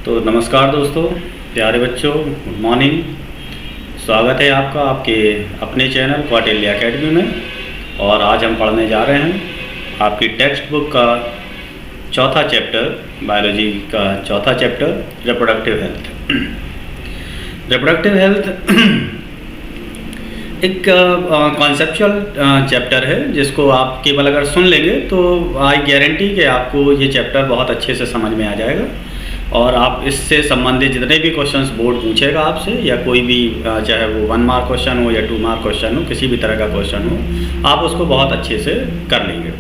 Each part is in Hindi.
तो नमस्कार दोस्तों, प्यारे बच्चों, गुड मॉर्निंग। स्वागत है आपका आपके अपने चैनल कौटिल्य एकेडमी में। और आज हम पढ़ने जा रहे हैं आपकी टेक्स्ट बुक का चौथा चैप्टर, बायोलॉजी का चौथा chapter, reproductive health. Reproductive health एक कॉन्सेप्चुअल चैप्टर है जिसको आप केवल अगर सुन लेंगे तो आई गारंटी कि आपको ये चैप्टर बहुत अच्छे से समझ में आ जाएगा और आप इससे संबंधित जितने भी क्वेश्चंस बोर्ड पूछेगा आपसे, या कोई भी चाहे वो 1 मार्क क्वेश्चन हो या 2 मार्क क्वेश्चन हो, किसी भी तरह का क्वेश्चन हो, आप उसको बहुत अच्छे से कर लेंगे।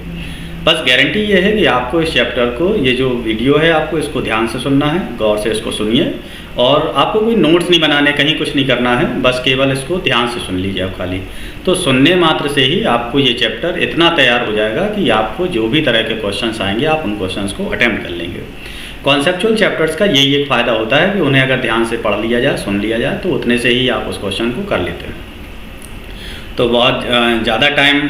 बस गारंटी ये है कि आपको इस चैप्टर को, ये जो वीडियो है, आपको इसको ध्यान से सुनना है, गौर से इसको सुनिए, और आपको कोई नोट्स नहीं बनाने, कहीं कुछ नहीं करना है, बस केवल इसको ध्यान से सुन लीजिए आप खाली। तो सुनने मात्र से ही आपको ये चैप्टर इतना तैयार हो जाएगा कि आपको जो भी तरह के क्वेश्चंस आएंगे आप उन क्वेश्चंस को अटेम्प्ट कर लेंगे। कॉन्सेप्चुअल चैप्टर्स का यही एक फ़ायदा होता है कि उन्हें अगर ध्यान से पढ़ लिया जाए, सुन लिया जाए, तो उतने से ही आप उस क्वेश्चन को कर लेते हैं। तो बहुत ज़्यादा टाइम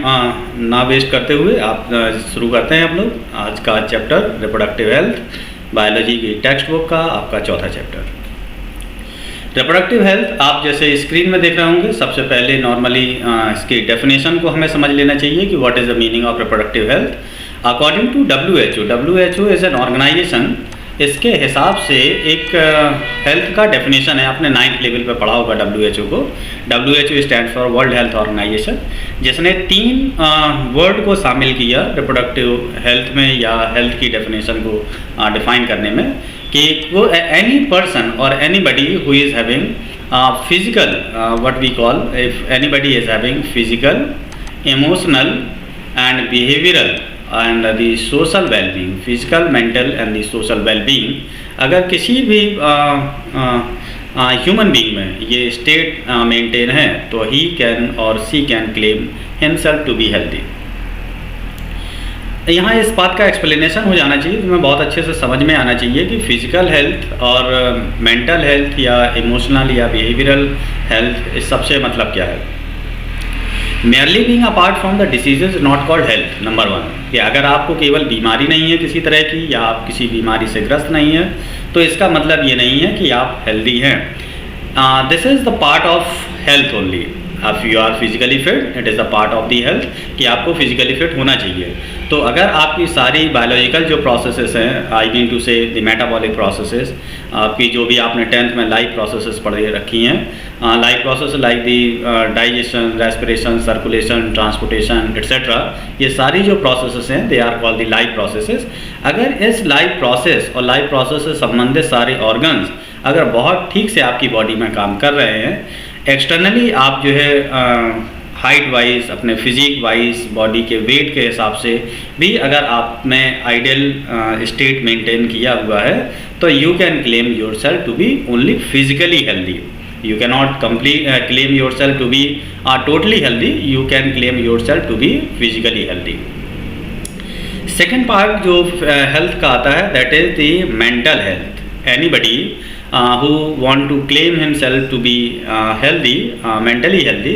ना वेस्ट करते हुए आप शुरू करते हैं हम लोग आज का चैप्टर, रिप्रोडक्टिव हेल्थ, बायोलॉजी की टेक्स्ट बुक का आपका चौथा चैप्टर। रिप्रोडक्टिव हेल्थ आप जैसे स्क्रीन में देख रहे होंगे, सबसे पहले नॉर्मली इसकी डेफिनेशन को हमें समझ लेना चाहिए कि what is the meaning of reproductive health. According to WHO is an organisation. इसके हिसाब से एक हेल्थ का डेफिनेशन है, आपने 9th लेवल पे पढ़ा होगा WHO को। WHO stand for world health organisation, जिसने 3 वर्ड को शामिल किया रिप्रोडक्टिव हेल्थ में या हेल्थ की डेफिनेशन को डिफाइन करने में, कि वो एनी पर्सन और anybody who is having physical, what we call, if anybody is having physical, emotional and behavioural and the social wellbeing, physical, mental and the social wellbeing, अगर किसी भी ह्यूमन बीइंग में ये स्टेट मेंटेन है तो ही कैन और she can claim himself to be healthy. यहाँ इस बात का एक्सप्लेनेशन हो जाना चाहिए, तुम्हें बहुत अच्छे से समझ में आना चाहिए कि फिजिकल हेल्थ और मेंटल हेल्थ या इमोशनल या बिहेवियरल हेल्थ, इस सबसे मतलब क्या है। Merely being apart from the diseases not called health. Number 1, कि अगर आपको केवल बीमारी नहीं है किसी तरह की, या आप किसी बीमारी से ग्रस्त नहीं है, तो इसका मतलब ये नहीं है कि आप हेल्दी हैं। This is the part of health only. If you are physically fit, it is the part of the health, कि आपको फिजिकली फिट होना चाहिए। तो अगर आपकी सारी बायोलॉजिकल जो प्रोसेसेस हैं, आई मीन टू से द मेटाबॉलिक प्रोसेसेस, आपकी जो भी आपने 10th में लाइफ प्रोसेसेस पढ़ रखी हैं, life process like the digestion, respiration, circulation, transportation etcetera, ये सारी जो प्रोसेसेस हैं they are called the life processes. अगर इस लाइफ प्रोसेस और लाइफ प्रोसेस से संबंधित सारे ऑर्गन्स अगर बहुत ठीक से आपकी बॉडी में काम कर रहे हैं, एक्सटर्नली आप जो है हाइट वाइज, अपने फिजिक वाइज, बॉडी के वेट के हिसाब से भी अगर आपने आइडियल स्टेट मेंटेन किया हुआ है, तो you can claim yourself to be only physically healthy. You cannot claim yourself to be totally healthy. You can claim yourself to be physically healthy. Second part जो health का आता है, that is the mental health. Anybody who want to claim himself to be healthy, mentally healthy,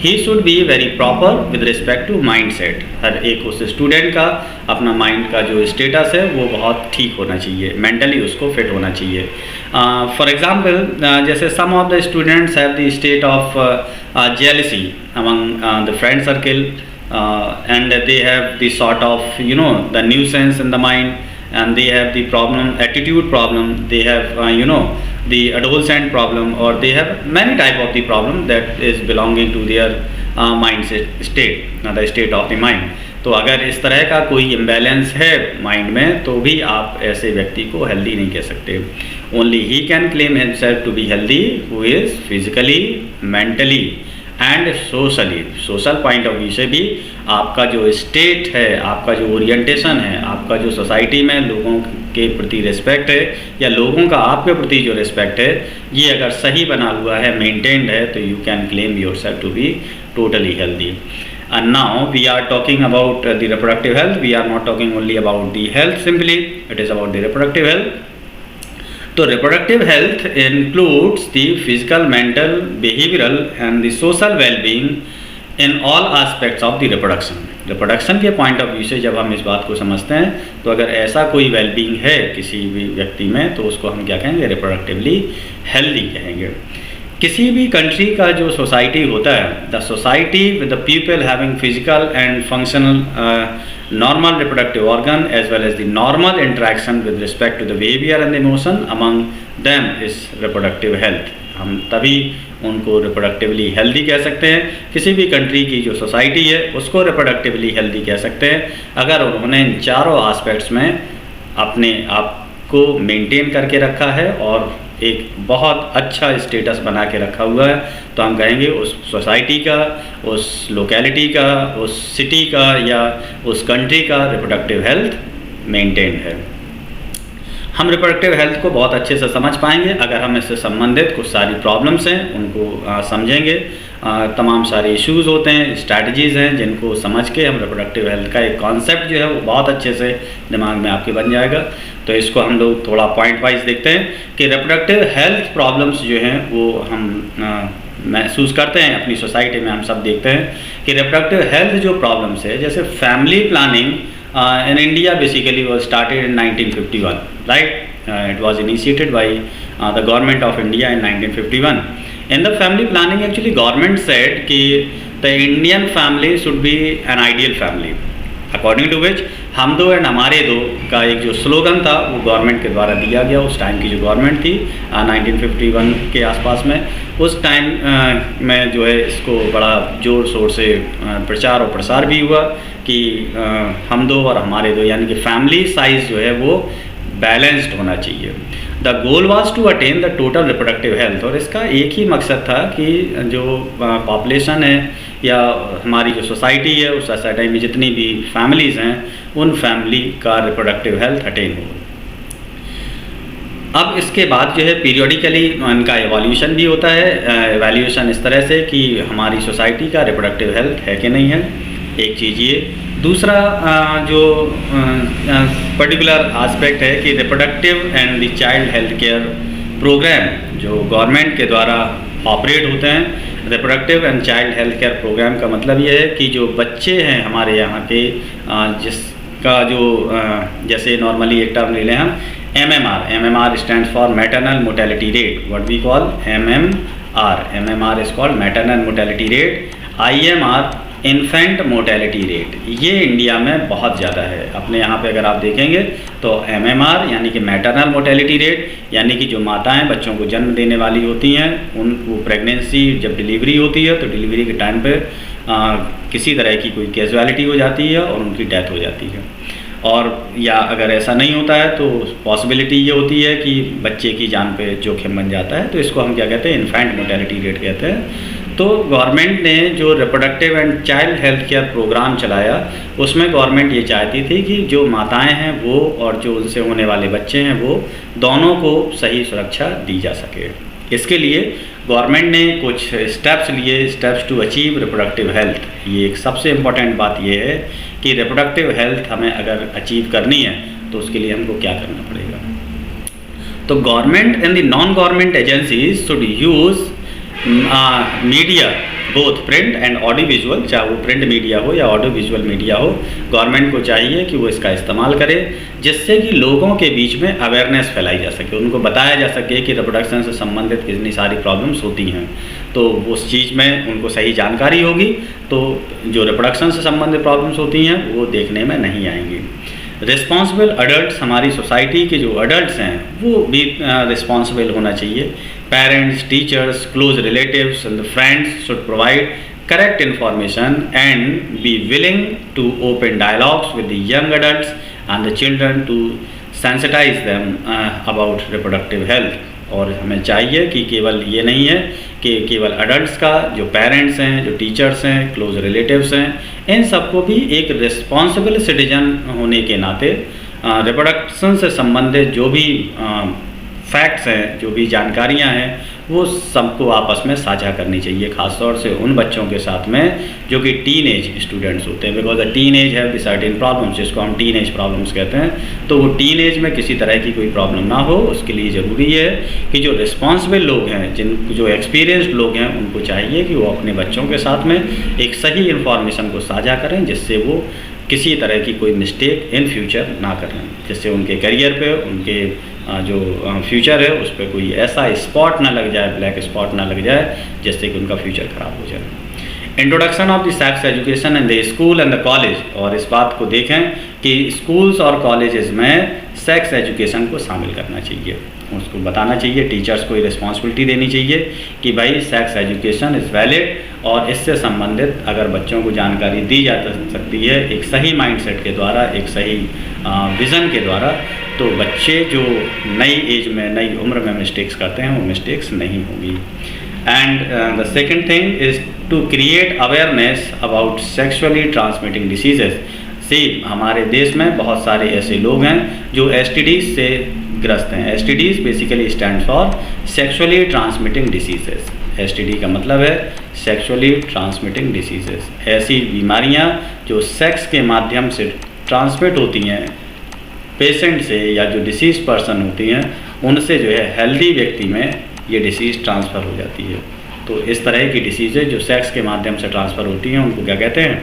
he should be very proper with respect to mindset. हर एक उस स्टूडेंट का अपना माइंड का जो स्टेटस है वो बहुत ठीक होना चाहिए, मेंटली उसको फिट होना चाहिए। फॉर एग्जाम्पल, जैसे some of the students have the state of jealousy among the friend circle, and they have the sort of the nuisance in the mind, and they have the problem, attitude problem, they have the adolescent problem, or they have many type of the problem that is belonging to their mindset state, the state of the mind. तो अगर इस तरह का कोई इम्बैलेंस है माइंड में, तो भी आप ऐसे व्यक्ति को हेल्दी नहीं कह सकते। Only he can claim himself to be healthy who is physically, mentally and socially. Social point of view से भी आपका जो स्टेट है, आपका जो ओरिएंटेशन है, आपका जो सोसाइटी में लोगों के प्रति रिस्पेक्ट है, या लोगों का आपके प्रति जो रिस्पेक्ट है, ये अगर सही बना हुआ है, मेंटेन्ड है, तो you can claim yourself to be totally healthy. And now we are talking about the reproductive health. We are not talking only about the health simply, it is about the reproductive health. So reproductive health includes the physical, mental, behavioral and the social well-being in all aspects of the reproduction. Reproduction के पॉइंट ऑफ व्यू से जब हम इस बात को समझते हैं तो अगर ऐसा कोई वेलबींग है किसी भी व्यक्ति में तो उसको हम क्या कहेंगे, रिप्रोडक्टिवली हेल्दी कहेंगे। किसी भी कंट्री का जो सोसाइटी होता है, the society with the people having physical and functional normal reproductive organ as well as the normal interaction with respect to the behaviour and emotion among them is reproductive health. हम तभी उनको रिप्रोडक्टिवली हेल्दी कह सकते हैं। किसी भी कंट्री की जो सोसाइटी है उसको रिप्रोडक्टिवली हेल्दी कह सकते हैं अगर उन्होंने इन चारों आस्पेक्ट्स में अपने आप को मेंटेन करके रखा है और एक बहुत अच्छा स्टेटस बना के रखा हुआ है, तो हम कहेंगे उस सोसाइटी का, उस लोकेलिटी का, उस सिटी का या उस कंट्री का रिप्रोडक्टिव हेल्थ मेंटेन है। हम रिप्रोडक्टिव हेल्थ को बहुत अच्छे से समझ पाएंगे अगर हम इससे संबंधित कुछ सारी प्रॉब्लम्स हैं उनको समझेंगे। तमाम सारे इश्यूज़ होते हैं, स्ट्रैटेजीज़ हैं जिनको समझ के हम रिप्रोडक्टिव हेल्थ का एक कॉन्सेप्ट जो है वो बहुत अच्छे से दिमाग में आपके बन जाएगा। तो इसको हम लोग थोड़ा पॉइंट वाइज देखते हैं कि रिप्रोडक्टिव हेल्थ प्रॉब्लम्स जो हैं वो हम महसूस करते हैं अपनी सोसाइटी में। हम सब देखते हैं कि रिप्रोडक्टिव हेल्थ जो प्रॉब्लम्स है, जैसे family planning in India basically was started in 1951, right? It was initiated by the government of India in 1951. In the family planning, actually government said कि the Indian family should be an ideal family, according to which हम दो एंड हमारे दो का एक जो स्लोगन था वो गवर्नमेंट के द्वारा दिया गया। उस टाइम की जो गवर्नमेंट थी 1951 के आसपास में, उस टाइम में जो है इसको बड़ा ज़ोर शोर से प्रचार और प्रसार भी हुआ कि हम दो और हमारे दो, यानी कि फैमिली साइज़ जो है वो बैलेंस्ड होना चाहिए। The goal was to attain the total reproductive health, और इसका एक ही मकसद था कि जो पॉपुलेशन है या हमारी जो सोसाइटी है उस सोसाइटी में जितनी भी फैमिलीज़ हैं उन फैमिली का रिप्रोडक्टिव हेल्थ अटेन हो। अब इसके बाद जो है पीरियोडिकली इनका एवोल्यूशन भी होता है। एवोल्यूशन इस तरह से कि हमारी सोसाइटी का रिप्रोडक्टिव हेल्थ है कि नहीं है, एक चीज़ ये। दूसरा जो पर्टिकुलर आस्पेक्ट है कि reproductive and the child health care programme जो गवर्नमेंट के द्वारा ऑपरेट होते हैं। Reproductive and child health care programme का मतलब ये है कि जो बच्चे हैं हमारे यहाँ के, जिसका जो जैसे नॉर्मली एक टर्म ले लें हम MMR stands for maternal mortality rate, what we call MMR is called maternal mortality rate, IMR infant mortality rate. ये इंडिया में बहुत ज़्यादा है। अपने यहाँ पे अगर आप देखेंगे तो MMR यानी कि मैटरनल मोर्टेलिटी रेट, यानी कि जो माताएं बच्चों को जन्म देने वाली होती हैं उनको प्रेगनेंसी जब डिलीवरी होती है तो डिलीवरी के टाइम पे किसी तरह की कोई कैजुअलिटी हो जाती है और उनकी डेथ हो जाती है। और या अगर ऐसा नहीं होता है तो पॉसिबिलिटी ये होती है कि बच्चे की जान पे जोखिम बन जाता है। तो इसको हम क्या कहते हैं, इन्फेंट मोर्टेलिटी रेट कहते हैं। तो गवर्नमेंट ने जो reproductive and child health care programme चलाया उसमें गवर्नमेंट ये चाहती थी कि जो माताएं हैं वो और जो उनसे होने वाले बच्चे हैं वो दोनों को सही सुरक्षा दी जा सके। इसके लिए गवर्नमेंट ने कुछ स्टेप्स लिए, steps to achieve reproductive health. ये एक सबसे इम्पॉर्टेंट बात ये है कि रिप्रोडक्टिव हेल्थ हमें अगर अचीव करनी है तो उसके लिए हमको क्या करना पड़ेगा। तो government and the non government agencies should use media both print and audio visual, चाहे वो प्रिंट मीडिया हो या ऑडियो विजुअल मीडिया हो। गवर्नमेंट को चाहिए कि वो इसका इस्तेमाल करे जिससे कि लोगों के बीच में अवेयरनेस फैलाई जा सके, उनको बताया जा सके कि रिप्रोडक्शन से संबंधित कितनी सारी प्रॉब्लम्स होती हैं। तो उस चीज़ में उनको सही जानकारी होगी तो जो रिप्रोडक्शन से संबंधित प्रॉब्लम्स होती हैं वो देखने में नहीं आएंगी। रिस्पॉन्सिबल अडल्ट्स, हमारी सोसाइटी के जो अडल्ट्स हैं वो भी रिस्पॉन्सिबल होना चाहिए। Parents, teachers, close relatives and friends should provide correct information and be willing to open dialogues with the young adults and the children to sensitize them about reproductive health। और हमें चाहिए कि केवल ये नहीं है कि केवल अडल्ट्स का, जो पेरेंट्स हैं, जो टीचर्स हैं, क्लोज रिलेटिव्स हैं, इन सबको भी एक रिस्पॉन्सिबल सिटीजन होने के नाते रिप्रोडक्शन से संबंधित जो भी फैक्ट्स हैं, जो भी जानकारियां हैं वो सबको आपस में साझा करनी चाहिए, खासतौर से उन बच्चों के साथ में जो कि टीन एज स्टूडेंट्स होते हैं, because the teen age have the certain problems, जिसको हम टीन एज प्रॉब्लम्स कहते हैं। तो वो टीन एज में किसी तरह की कोई प्रॉब्लम ना हो, उसके लिए ज़रूरी है कि जो रिस्पॉन्सिबल लोग हैं, जो एक्सपीरियंस्ड लोग हैं, उनको चाहिए कि वो अपने बच्चों के साथ में एक सही इन्फॉर्मेशन को साझा करें, जिससे वो किसी तरह की कोई मिस्टेक इन फ्यूचर ना करें, जिससे उनके करियर पे, उनके जो फ्यूचर है उस पर कोई ऐसा स्पॉट ना लग जाए, ब्लैक स्पॉट ना लग जाए, जिससे कि उनका फ्यूचर ख़राब हो जाए। Introduction of the sex education in the school and the college, और इस बात को देखें कि स्कूल्स और कॉलेजेस में सेक्स एजुकेशन को शामिल करना चाहिए, उसको बताना चाहिए, टीचर्स को रिस्पॉन्सिबिलिटी देनी चाहिए कि भाई सेक्स एजुकेशन इज़ वैलिड, और इससे संबंधित अगर बच्चों को जानकारी दी जा सकती है एक सही माइंडसेट के द्वारा, एक सही विज़न के द्वारा, तो बच्चे जो नई एज में, नई उम्र में मिस्टेक्स करते हैं वो मिस्टेक्स नहीं होंगी। And the second thing is to create awareness about sexually transmitting diseases. हमारे देश में बहुत सारे ऐसे लोग हैं जो STDs से ग्रस्त हैं। STDs basically stand for sexually transmitting diseases. STD का मतलब है सेक्सुअली ट्रांसमिटिंग डिसीजेस, ऐसी बीमारियां जो सेक्स के माध्यम से ट्रांसमिट होती हैं पेशेंट से, या जो डिसीज पर्सन होती हैं उनसे जो है हेल्दी व्यक्ति में ये डिसीज़ ट्रांसफ़र हो जाती है। तो इस तरह की डिसीज़ें जो सेक्स के माध्यम से ट्रांसफ़र होती हैं उनको क्या कहते हैं?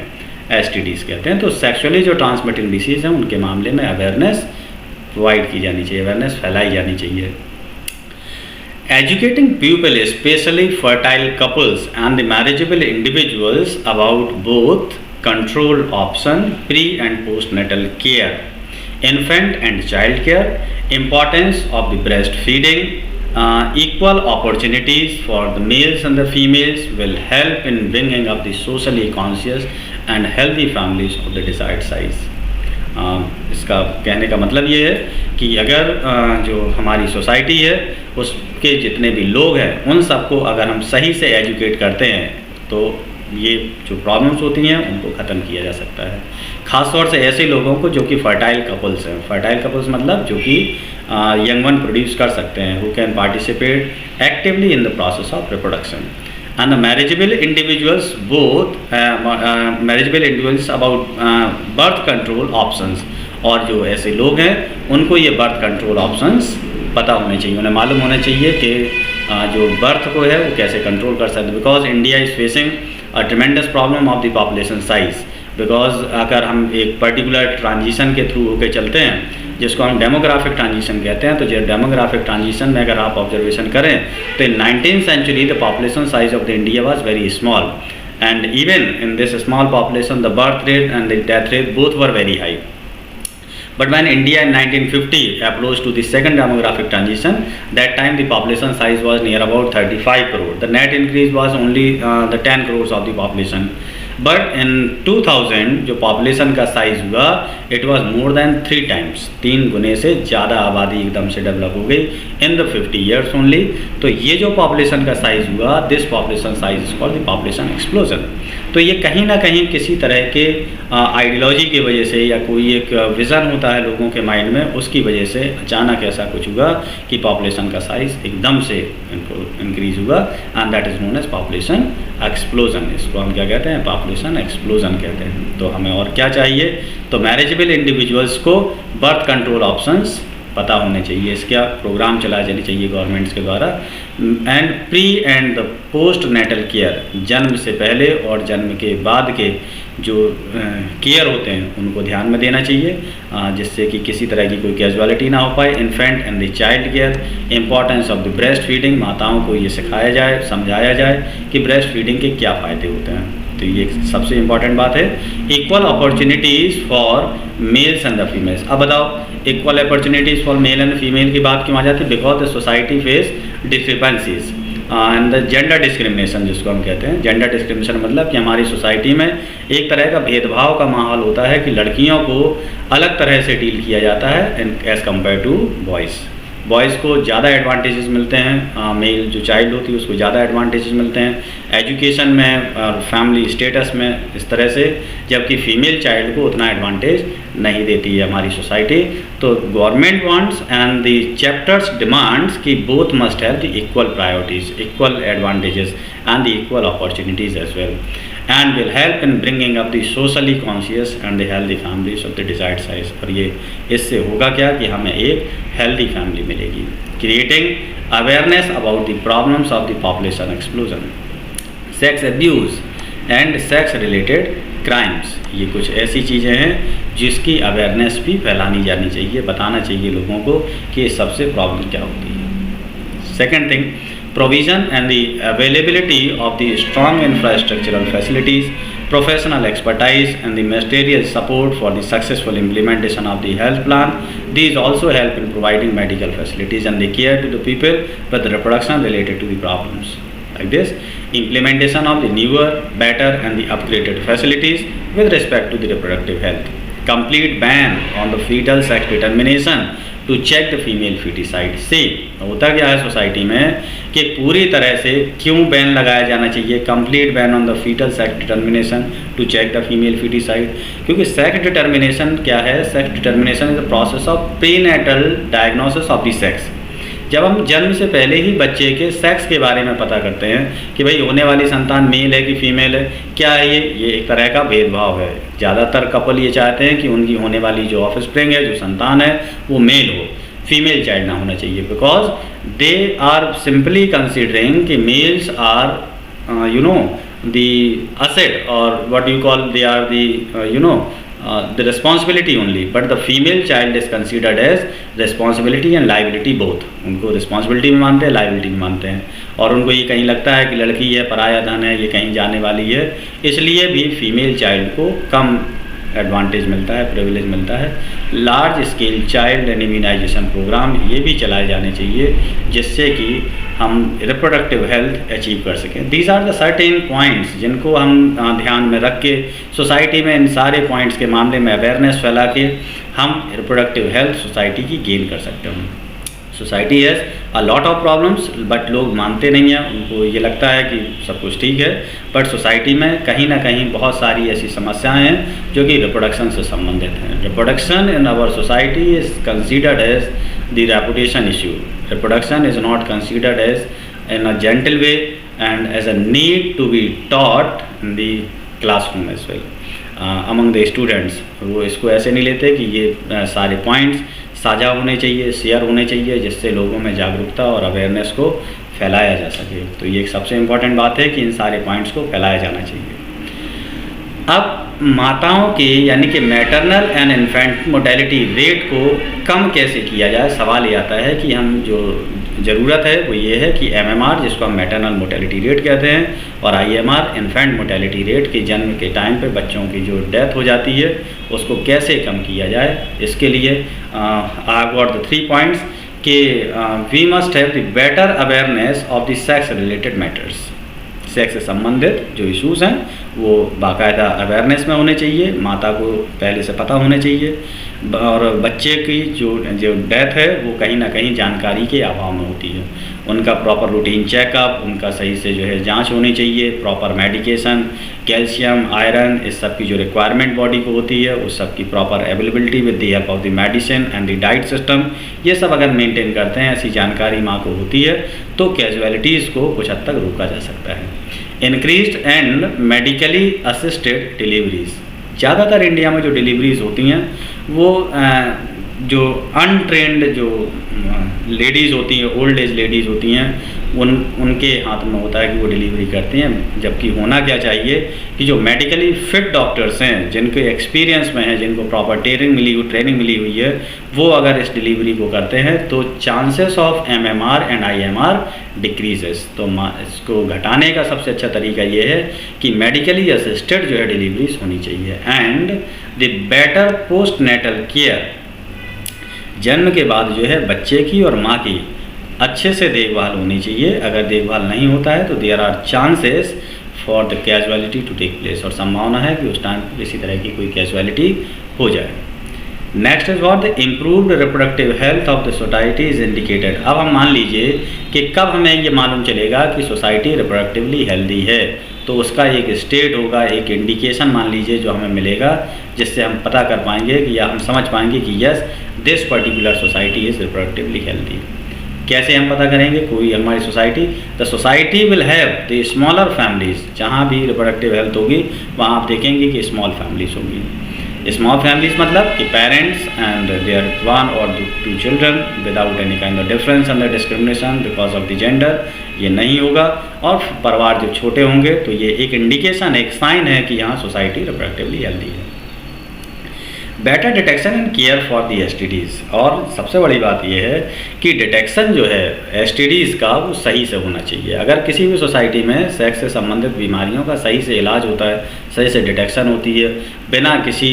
STDs कहते हैं। तो सेक्सुअली जो ट्रांसमिटिंग डिसीज़ हैं उनके मामले में अवेयरनेस प्रोवाइड की जानी चाहिए, अवेयरनेस फैलाई जानी चाहिए। Educating people, especially fertile couples and the marriageable individuals, about both control option, pre and postnatal care, infant and child care, importance of the breastfeeding, equal opportunities for the males and the females will help in bringing up the socially conscious and healthy families of the desired size. इसका कहने का मतलब ये है कि अगर जो हमारी सोसाइटी है उसके जितने भी लोग हैं उन सबको अगर हम सही से एजुकेट करते हैं तो ये जो प्रॉब्लम्स होती हैं उनको ख़त्म किया जा सकता है। ख़ास तौर से ऐसे लोगों को जो कि फर्टाइल कपल्स हैं। फर्टाइल कपल्स मतलब जो कि यंग वन प्रोड्यूस कर सकते हैं, who can participate actively in the process of reproduction. And the marriageable individuals, both marriageable individuals about birth control options, और जो ऐसे लोग हैं उनको ये बर्थ कंट्रोल ऑप्शंस पता होने चाहिए, उन्हें मालूम होना चाहिए कि जो बर्थ को है वो कैसे कंट्रोल कर सकते हैं। Because India is facing a ट्रेमेंडस problem of the population size. Because अगर हम एक पर्टिकुलर ट्रांजिशन के थ्रू होकर चलते हैं जिसको हम डेमोग्राफिक ट्रांजिशन कहते हैं, तो जो डेमोग्राफिक ट्रांजिशन में अगर आप ऑब्जर्वेशन करें तो इन 19th century the population size of the India was very small, and even in this small population the birth rate and the death rate both were very high. But when India in 1950 approached to the second demographic transition, that time the population size was near about 35 crore. The net increase was only the 10 crores of the population. But in 2000 जो पॉपुलेशन का साइज़ हुआ it was more than 3 times, 3 गुने से ज़्यादा आबादी एकदम से डेवलप हो गई इन द 50 years ओनली। तो ये जो पॉपुलेशन का साइज़ हुआ, this population size is called the population explosion. तो ये कहीं ना कहीं किसी तरह के आइडियोलॉजी की वजह से या कोई एक विज़न होता है लोगों के माइंड में, उसकी वजह से अचानक ऐसा कुछ हुआ कि पॉपुलेशन का साइज़ एकदम से इंक्रीज़ हुआ, and that is known as population explosion. इसको हम क्या कहते हैं? पॉपुलेशन एक्सप्लोजन कहते हैं। तो हमें और क्या चाहिए? तो मैरिजेबल इंडिविजुअल्स को बर्थ कंट्रोल ऑप्शंस पता होने चाहिए, इसका प्रोग्राम चलाए जाने चाहिए गवर्नमेंट्स के द्वारा। And pre and the post natal care, जन्म से पहले और जन्म के बाद के जो केयर होते हैं उनको ध्यान में देना चाहिए, जिससे कि किसी तरह की कोई कैजुअलिटी ना हो पाए। Infant and the child care, importance of the breast feeding, माताओं को ये सिखाया जाए, समझाया जाए कि ब्रेस्ट फीडिंग के क्या फ़ायदे होते हैं। तो ये सबसे इम्पॉर्टेंट बात है। Equal opportunities for mails and the females. अब बताओ equal opportunities for male and female की बात क्यों आ जाती है? Because the society face discrepancies and the gender discrimination, जिसको हम कहते हैं। जेंडर डिस्क्रिमिनेशन मतलब कि हमारी सोसाइटी में एक तरह का भेदभाव का माहौल होता है कि लड़कियों को अलग तरह से डील किया जाता है as compare to boys. Boys को ज़्यादा एडवांटेजेस मिलते हैं, मेल जो चाइल्ड होती है उसको ज़्यादा एडवांटेजेस मिलते हैं एजुकेशन में और फैमिली स्टेटस में, इस तरह से, जबकि फ़ीमेल चाइल्ड को उतना एडवांटेज नहीं देती है हमारी सोसाइटी। तो government wants and the chapters demands कि both must have the equal priorities, equal advantages and the equal opportunities as well, and will help in bringing up the socially conscious and the healthy families of the desired size। और ये इससे होगा क्या कि हमें एक healthy family मिलेगी, creating awareness about the problems of the population explosion, sex abuse and sex related crimes। ये कुछ ऐसी चीज़ें हैं जिसकी अवेयरनेस भी फैलानी जानी चाहिए, बताना चाहिए लोगों को कि सबसे प्रॉब्लम क्या होती है। Second thing, provision and the availability of the strong infrastructural facilities, professional expertise and the ministerial support for the successful implementation of the health plan. These also help in providing medical facilities and the care to the people with reproduction related to the problems. Like this, implementation of the newer, better and the upgraded facilities with respect to the reproductive health. Complete ban on the fetal sex determination to check the female feticide. से होता क्या है सोसाइटी में कि पूरी तरह से क्यों बैन लगाया जाना चाहिए, complete ban on the fetal sex determination to check the female feticide. क्योंकि सेक्स डिटर्मिनेशन क्या है, sex determination is the process of prenatal diagnosis of the sex. जब हम जन्म से पहले ही बच्चे के सेक्स के बारे में पता करते हैं कि भाई होने वाली संतान मेल है कि फीमेल है, क्या है ये एक तरह का भेदभाव है। ज़्यादातर कपल ये चाहते हैं कि उनकी होने वाली जो ऑफस्प्रिंग है, जो संतान है, वो मेल हो, फीमेल चाइल्ड ना होना चाहिए, because they are simply considering कि males are you know the asset और what you call they are the you know the responsibility only, but the female child is considered as responsibility and liability both। उनको responsibility भी मानते हैं, liability भी मानते हैं, और उनको ये कहीं लगता है कि लड़की है, पराया धन है, ये कहीं जाने वाली है, इसलिए भी फीमेल चाइल्ड को कम एडवांटेज मिलता है, प्रिविलेज मिलता है। Large scale child and immunisation programme ये भी चलाए जाने चाहिए जिससे कि हम रिप्रोडक्टिव हेल्थ अचीव कर सकें। These are the certain points जिनको हम ध्यान में रख के सोसाइटी में इन सारे पॉइंट्स के मामले में अवेयरनेस फैला के हम रिप्रोडक्टिव हेल्थ सोसाइटी की गेन कर सकते हैं। Society has a lot of problems, but लोग मानते नहीं हैं, उनको ये लगता है कि सब कुछ ठीक है, बट सोसाइटी में कहीं ना कहीं बहुत सारी ऐसी समस्याएं हैं जो कि रिप्रोडक्शन से संबंधित हैं। Reproduction in our society is considered as the reputation issue. Reproduction is not considered as in a gentle way and as a need to be taught in the classroom as well among the students. वो इसको ऐसे नहीं लेते कि ये सारे पॉइंट्स साझा होने चाहिए, शेयर होने चाहिए, जिससे लोगों में जागरूकता और अवेयरनेस को फैलाया जा सके। तो ये एक सबसे इम्पॉर्टेंट बात है कि इन सारे पॉइंट्स को फैलाया जाना चाहिए। अब माताओं की यानी कि maternal and infant mortality rate को कम कैसे किया जाए, सवाल ये आता है कि हम जो ज़रूरत है वो ये है कि एमएमआर, जिसको हम मैटरनल मोर्टेलिटी रेट कहते हैं, और आईएमआर इन्फेंट मोर्टेलिटी रेट के जन्म के टाइम पे बच्चों की जो डेथ हो जाती है उसको कैसे कम किया जाए। इसके लिए आई गॉट द 3 पॉइंट्स कि we must have the better awareness of the sex related matters. Sex से संबंधित जो इश्यूज़ हैं वो बाकायदा अवेयरनेस में होने चाहिए, माता को पहले से पता होने चाहिए, और बच्चे की जो डेथ है वो कहीं ना कहीं जानकारी के अभाव में होती है। उनका प्रॉपर रूटीन चेकअप, उनका सही से जो है जांच होनी चाहिए, प्रॉपर मेडिकेशन, कैल्शियम, आयरन, इस सब की जो रिक्वायरमेंट बॉडी को होती है उस सब की proper availability with the help of the medicine and the diet system, ये सब अगर मेंटेन करते हैं, ऐसी जानकारी माँ को होती है, तो कैजुअलिटीज़ को कुछ हद तक रोका जा सकता है। Increased and medically assisted deliveries, ज़्यादातर इंडिया में जो डिलीवरीज होती हैं वो जो अनट्रेंड जो लेडीज़ होती हैं, ओल्ड एज लेडीज़ होती हैं, उनके हाथ में होता है कि वो डिलीवरी करती हैं। जबकि होना क्या चाहिए कि जो मेडिकली फिट डॉक्टर्स हैं, जिनके एक्सपीरियंस में हैं, जिनको प्रॉपर ट्रेनिंग मिली हुई है, वो अगर इस डिलीवरी को करते हैं तो chances of MMR and IMR decreases. तो इसको घटाने का सबसे अच्छा तरीका ये है कि मेडिकली असिस्टेड जो है डिलीवरीज होनी चाहिए। And the better post natal care, जन्म के बाद जो है बच्चे की और माँ की अच्छे से देखभाल होनी चाहिए। अगर देखभाल नहीं होता है तो there are chances for the casualty to take place, और संभावना है कि उस टाइम इसी तरह की कोई कैजुअलिटी हो जाए। Next is what the improved reproductive health of the society is indicated. अब हम मान लीजिए कि कब हमें ये मालूम चलेगा कि सोसाइटी रिप्रोडक्टिवली हेल्दी है, तो उसका एक स्टेट होगा, एक इंडिकेशन मान लीजिए जो हमें मिलेगा, जिससे हम पता कर पाएंगे कि या हम समझ पाएंगे कि yes this particular society is reproductively healthy. कैसे हम पता करेंगे? कोई हमारी society, the society will have the smaller families, जहाँ भी रिप्रोडक्टिव हेल्थ होगी वहाँ आप देखेंगे कि स्मॉल फैमिलीज होंगी। स्मॉल फैमिलीज मतलब कि पेरेंट्स एंड देयर वन और two children without any kind of difference and discrimination because of the gender, ये नहीं होगा। और परिवार जो छोटे होंगे, तो ये एक इंडिकेशन, एक साइन है कि यहाँ सोसाइटी रिप्रोडक्टिवली हेल्दी है। Better detection and care for the STDs, और सबसे बड़ी बात यह है कि डिटेक्शन जो है STDs का वो सही से होना चाहिए। अगर किसी भी सोसाइटी में सेक्स से संबंधित बीमारियों का सही से इलाज होता है, सही से डिटेक्शन होती है, बिना किसी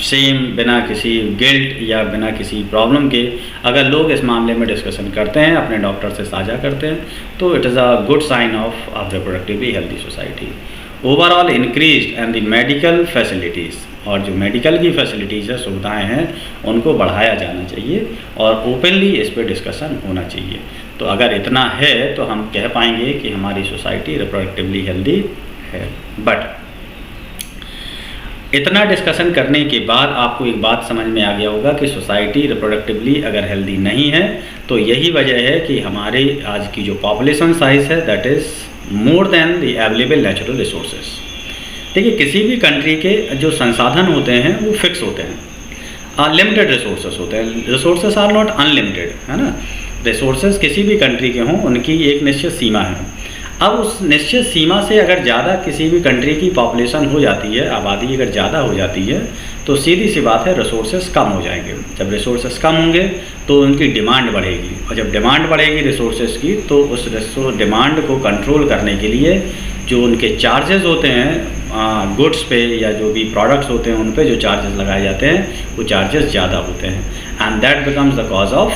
शेम, बिना किसी गिल्ट या बिना किसी प्रॉब्लम के अगर लोग इस मामले में डिस्कशन करते हैं, अपने डॉक्टर से साझा करते हैं, तो it is a good sign of reproductively healthy society. Overall increased and the medical facilities, और जो मेडिकल की फैसिलिटीज़ है, सुविधाएं हैं, उनको बढ़ाया जाना चाहिए और ओपनली इस पर डिस्कशन होना चाहिए। तो अगर इतना है तो हम कह पाएंगे कि हमारी सोसाइटी रिप्रोडक्टिवली हेल्दी है। बट इतना डिस्कशन करने के बाद आपको एक बात समझ में आ गया होगा कि सोसाइटी रिप्रोडक्टिवली अगर हेल्दी नहीं है, तो यही वजह है कि हमारे आज की जो पॉपुलेशन साइज़ है that is more than the available natural resources. देखिए, किसी भी कंट्री के जो संसाधन होते हैं वो फिक्स होते हैं, लिमिटेड रिसोर्सेज होते हैं। रिसोर्सेज आर नॉट अनलिमिटेड, है ना। रिसोर्सेज किसी भी कंट्री के हों, उनकी एक निश्चित सीमा है। अब उस निश्चित सीमा से अगर ज़्यादा किसी भी कंट्री की पॉपुलेशन हो जाती है, आबादी अगर ज़्यादा हो जाती है, तो सीधी सी बात है रिसोर्सेज कम हो जाएंगे। जब रिसोर्सेज कम होंगे तो उनकी डिमांड बढ़ेगी, और जब डिमांड बढ़ेगी रिसोर्सेज की, तो उस डिमांड को कंट्रोल करने के लिए जो उनके चार्जेस होते हैं गुड्स पे या जो भी प्रोडक्ट्स होते हैं उन पे जो चार्जेस लगाए जाते हैं, वो चार्जेस ज़्यादा होते हैं, and that becomes the cause of,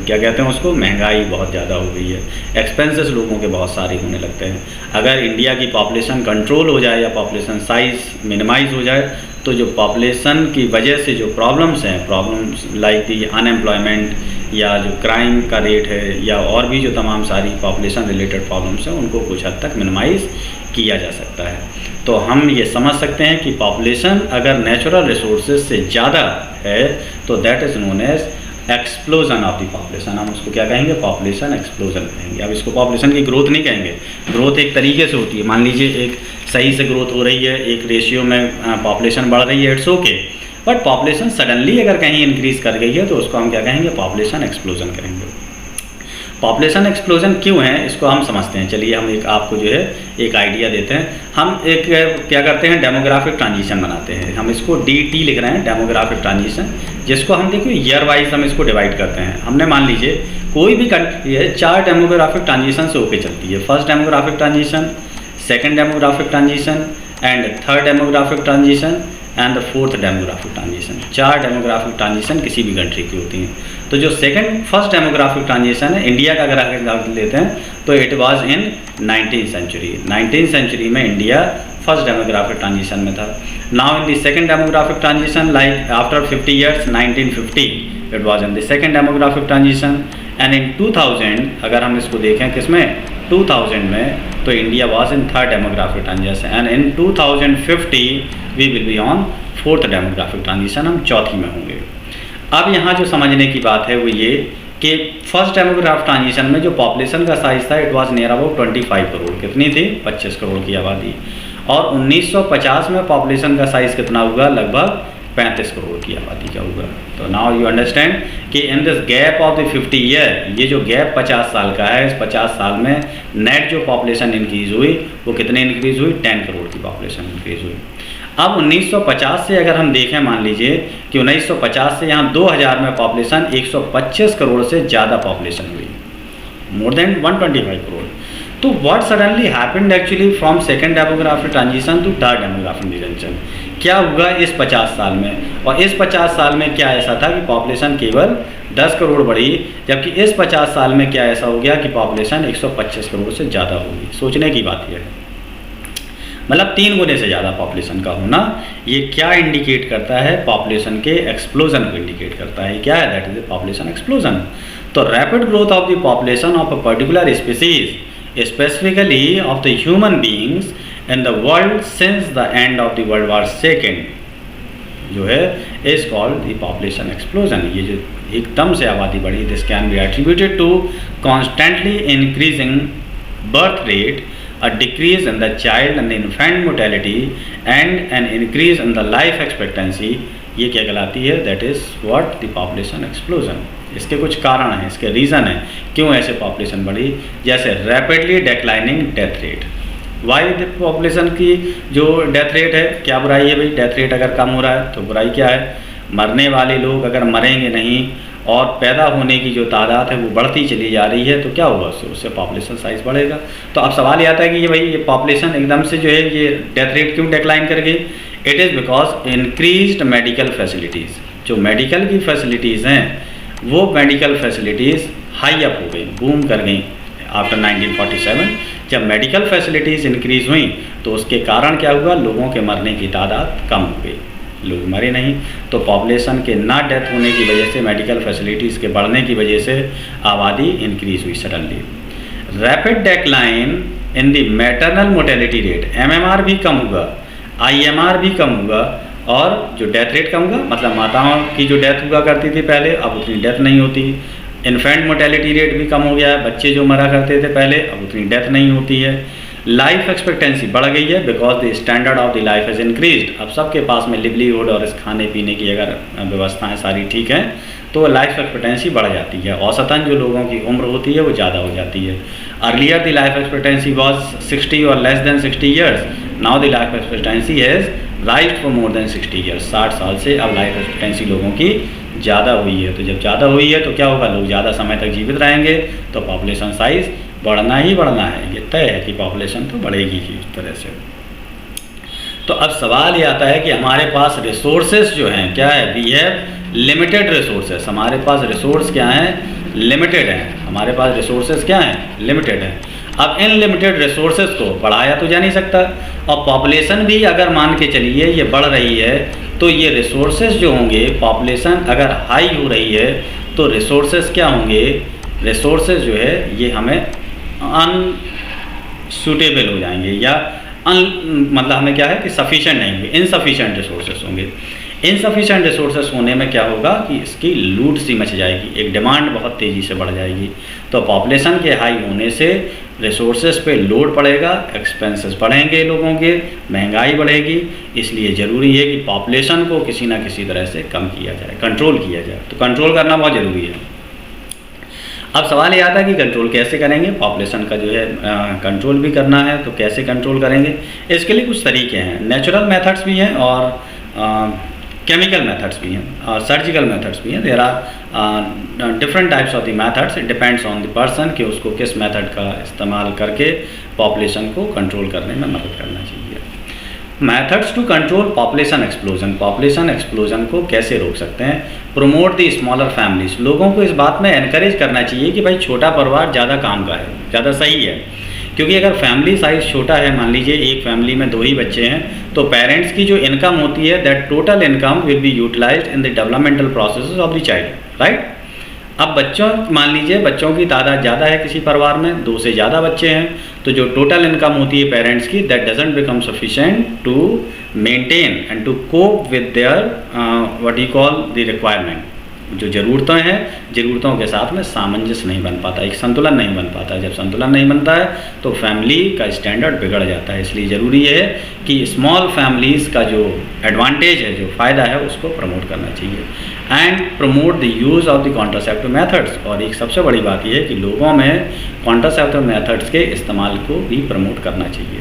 क्या कहते हैं उसको, महंगाई बहुत ज़्यादा हो गई है, एक्सपेंसेस लोगों के बहुत सारे होने लगते हैं। अगर इंडिया की पॉपुलेशन कंट्रोल हो जाए या पॉपुलेशन साइज़ मिनिमाइज़ हो जाए, तो जो पॉपुलेशन की वजह से जो प्रॉब्लम्स लाइक दी अनएम्प्लॉयमेंट या जो क्राइम का रेट है या और भी जो तमाम सारी पॉपुलेशन रिलेटेड प्रॉब्लम्स हैं, उनको कुछ हद तक मिनिमाइज़ किया जा सकता है। तो हम ये समझ सकते हैं कि पॉपुलेशन अगर नेचुरल रिसोर्सेज से ज़्यादा है, तो that is known as explosion of the population. हम उसको क्या कहेंगे? पॉपुलेशन एक्सप्लोजन कहेंगे। अब इसको पॉपुलेशन की ग्रोथ नहीं कहेंगे। ग्रोथ एक तरीके से होती है, मान लीजिए एक सही से ग्रोथ हो रही है, एक रेशियो में पॉपुलेशन बढ़ रही है, it's okay. But population suddenly अगर कहीं इंक्रीज़ कर गई है, तो उसको हम क्या कहेंगे? पॉपुलेशन एक्सप्लोजन करेंगे। पॉपुलेशन एक्सप्लोजन क्यों है, इसको हम समझते हैं। चलिए हम एक आपको जो है एक आइडिया देते हैं। हम एक क्या करते हैं, डेमोग्राफिक ट्रांजिशन बनाते हैं। हम इसको DT लिख रहे हैं, डेमोग्राफिक ट्रांजिशन, जिसको हम देखिए ईयर वाइज हम इसको डिवाइड करते हैं। हमने मान लीजिए कोई भी कंट्री है, 4 डेमोग्राफिक ट्रांजिशन से होकर चलती है। First demographic transition, second demographic transition and third demographic transition and the fourth demographic transition. 4 demographic transition किसी भी कंट्री की होती हैं। तो जो फर्स्ट डेमोग्राफिक ट्रांजिशन है इंडिया का अगर लेते हैं, तो it was in 19th century. 19th century में इंडिया फर्स्ट डेमोग्राफिक ट्रांजिशन में था। Now in the second demographic transition, like after 50 years, 1950 it was in the second demographic transition, and in 2000 अगर हम इसको देखें किसमें, 2000 में, तो India was in third demographic transition, and in 2050 we will be on fourth demographic transition. हम चौथी में होंगे। अब यहाँ जो समझने की बात है वो ये कि फर्स्ट डेमोग्राफिक ट्रांजिशन में जो पॉपुलेशन का साइज था, it was near about 25 crore. कितनी थी? 25 करोड़ की आबादी। और 1950 में पॉपुलेशन का साइज कितना होगा? लगभग 35 करोड़ की आबादी का होगा। तो नाउ यू अंडरस्टैंड कि in this gap of the 50 year, ये जो गैप 50 साल का है, इस 50 साल में नेट जो पॉपुलेशन इंक्रीज़ हुई वो कितने इंक्रीज़ हुई? 10 करोड़ की पॉपुलेशन इंक्रीज़ हुई। अब 1950 से अगर हम देखें, मान लीजिए कि 1950 से यहाँ 2000 में पॉपुलेशन 125 करोड़ से ज़्यादा पॉपुलेशन हुई, मोर देन 125 करोड़। तो what suddenly happened actually from second demographic transition to third demographic transition? क्या हुआ इस 50 साल में? और इस 50 साल में क्या ऐसा था कि पॉपुलेशन केवल 10 करोड़ बढ़ी, जबकि इस 50 साल में क्या ऐसा हो गया कि पॉपुलेशन 125 करोड़ से ज़्यादा होगी? सोचने की बात यह है। मतलब 3 गुने से ज़्यादा पॉपुलेशन का होना। ये क्या इंडिकेट करता है? पॉपुलेशन के एक्सप्लोजन को इंडिकेट करता है। क्या है? That is a population explosion. तो rapid growth of the population of a particular species specifically of the human beings in the world since the end of the world war second जो है is called the population explosion. ये जो एकदम से आबादी बढ़ी, this can be attributed to constantly increasing birth rate, a decrease in the child and the infant mortality and an increase in the life expectancy। ये क्या कहलाती है? That is what the population explosion. इसके कुछ कारण हैं, इसके रीज़न हैं क्यों ऐसे पॉपुलेशन बढ़ी। जैसे rapidly declining death rate. Why the population की जो डेथ रेट है, क्या बुराई है भाई? डेथ रेट अगर कम हो रहा है तो बुराई क्या है? मरने वाले लोग अगर मरेंगे नहीं और पैदा होने की जो तादाद है वो बढ़ती चली जा रही है तो क्या होगा? उससे पॉपुलेशन साइज बढ़ेगा। तो अब सवाल ये आता है कि ये भाई ये पॉपुलेशन एकदम से जो है ये डेथ रेट क्यों डिक्लाइन कर गई? It is because increased medical facilities. जो मेडिकल की फैसिलिटीज़ हैं वो मेडिकल फैसिलिटीज़ हाई अप हो गई, बूम कर गई आफ्टर 1947। जब मेडिकल फैसिलिटीज़ इंक्रीज़ हुई तो उसके कारण क्या हुआ? लोगों के मरने की तादाद कम हो गई, लोग मरे नहीं। तो पॉपुलेशन के ना डेथ होने की वजह से, मेडिकल फैसिलिटीज़ के बढ़ने की वजह से आबादी इंक्रीज़ हुई suddenly. Rapid decline in the maternal mortality rate, MMR भी कम हुआ, आईएमआर भी कम हुआ और जो डेथ रेट कम हुआ, मतलब माताओं की जो डेथ हुआ करती थी पहले अब उतनी डेथ नहीं होती। इन्फेंट मोर्टेलिटी रेट भी कम हो गया है, बच्चे जो मरा करते थे पहले अब उतनी डेथ नहीं होती है। लाइफ एक्सपेक्टेंसी बढ़ गई है because the standard of the life is increased. अब सबके पास में लिवलीहुड और इस खाने पीने की अगर व्यवस्थाएं सारी ठीक हैं तो लाइफ एक्सपेक्टेंसी बढ़ जाती है। औसतन जो लोगों की उम्र होती है वो ज़्यादा हो जाती है। Earlier the life expectancy was 60 और less than 60 years, now the life expectancy has rise for more than 60 years. 60 साल से अब लाइफ एक्सपेक्टेंसी लोगों की ज़्यादा हुई है। तो जब ज़्यादा हुई है तो क्या होगा? लोग ज़्यादा समय तक जीवित रहेंगे तो पॉपुलेशन साइज़ बढ़ना ही बढ़ना है। ये तय है कि पॉपुलेशन तो बढ़ेगी ही उस तरह से। तो अब सवाल ये आता है कि हमारे पास रिसोर्सेज जो हैं क्या है? We have limited resources. हमारे पास रिसोर्स क्या हैं? लिमिटेड हैं। हमारे पास रिसोर्सेज क्या हैं? लिमिटेड हैं। अब इन लिमिटेड रिसोर्सेज को बढ़ाया तो जा नहीं सकता और पॉपुलेशन भी अगर मान के चलिए ये बढ़ रही है तो ये रिसोर्सेज जो होंगे, पॉपुलेशन अगर हाई हो रही है तो रिसोर्सेज क्या होंगे? रिसोर्सेज जो है ये हमें अनसूटेबल हो जाएंगे या मतलब हमें क्या है कि सफिशेंट नहीं होंगे, इनसफिशेंट रिसोर्सेज होंगे। इनसफिशेंट रिसोर्सेज होने में क्या होगा कि इसकी लूट सी मच जाएगी, एक डिमांड बहुत तेज़ी से बढ़ जाएगी। तो पॉपुलेशन के हाई होने से रिसोर्सेज पे लोड पड़ेगा, एक्सपेंसेस बढ़ेंगे, लोगों के महंगाई बढ़ेगी। इसलिए ज़रूरी है कि पॉपुलेशन को किसी ना किसी तरह से कम किया जाए, कंट्रोल किया जाए। तो कंट्रोल करना बहुत ज़रूरी है। अब सवाल ये आता है कि कंट्रोल कैसे करेंगे? पॉपुलेशन का जो है कंट्रोल भी करना है तो कैसे कंट्रोल करेंगे? इसके लिए कुछ तरीके हैं। नेचुरल मेथड्स भी हैं और केमिकल मेथड्स भी हैं और सर्जिकल मेथड्स भी हैं। There are different types of the methods. It depends on the person कि उसको किस मेथड का इस्तेमाल करके पॉपुलेशन को कंट्रोल करने में मदद करना चाहिए। Methods to control population explosion. Population explosion को कैसे रोक सकते हैं? Promote the smaller families. लोगों को इस बात में एनकरेज करना चाहिए कि भाई छोटा परिवार ज़्यादा काम का है, ज़्यादा सही है। क्योंकि अगर फैमिली साइज़ छोटा है, मान लीजिए एक फैमिली में 2 ही बच्चे हैं, तो पेरेंट्स की जो इनकम होती है that total income will be utilised in the developmental process of the child, right. अब बच्चों, मान लीजिए बच्चों की तादाद ज़्यादा है किसी परिवार में, 2 से ज़्यादा बच्चे हैं, तो जो टोटल इनकम होती है पेरेंट्स की that doesn't become sufficient to maintain and to cope with their what you call the requirement. जो ज़रूरतें हैं, ज़रूरतों के साथ में सामंजस्य नहीं बन पाता, एक संतुलन नहीं बन पाता। जब संतुलन नहीं बनता है तो फैमिली का स्टैंडर्ड बिगड़ जाता है। इसलिए ज़रूरी है कि स्मॉल फैमिलीज़ का जो एडवांटेज है, जो फ़ायदा है, उसको प्रमोट करना चाहिए। And promote the use of the contraceptive methods. और एक सबसे बड़ी बात यह है कि लोगों में कॉन्ट्रासेप्टिव मेथड्स के इस्तेमाल को भी प्रमोट करना चाहिए।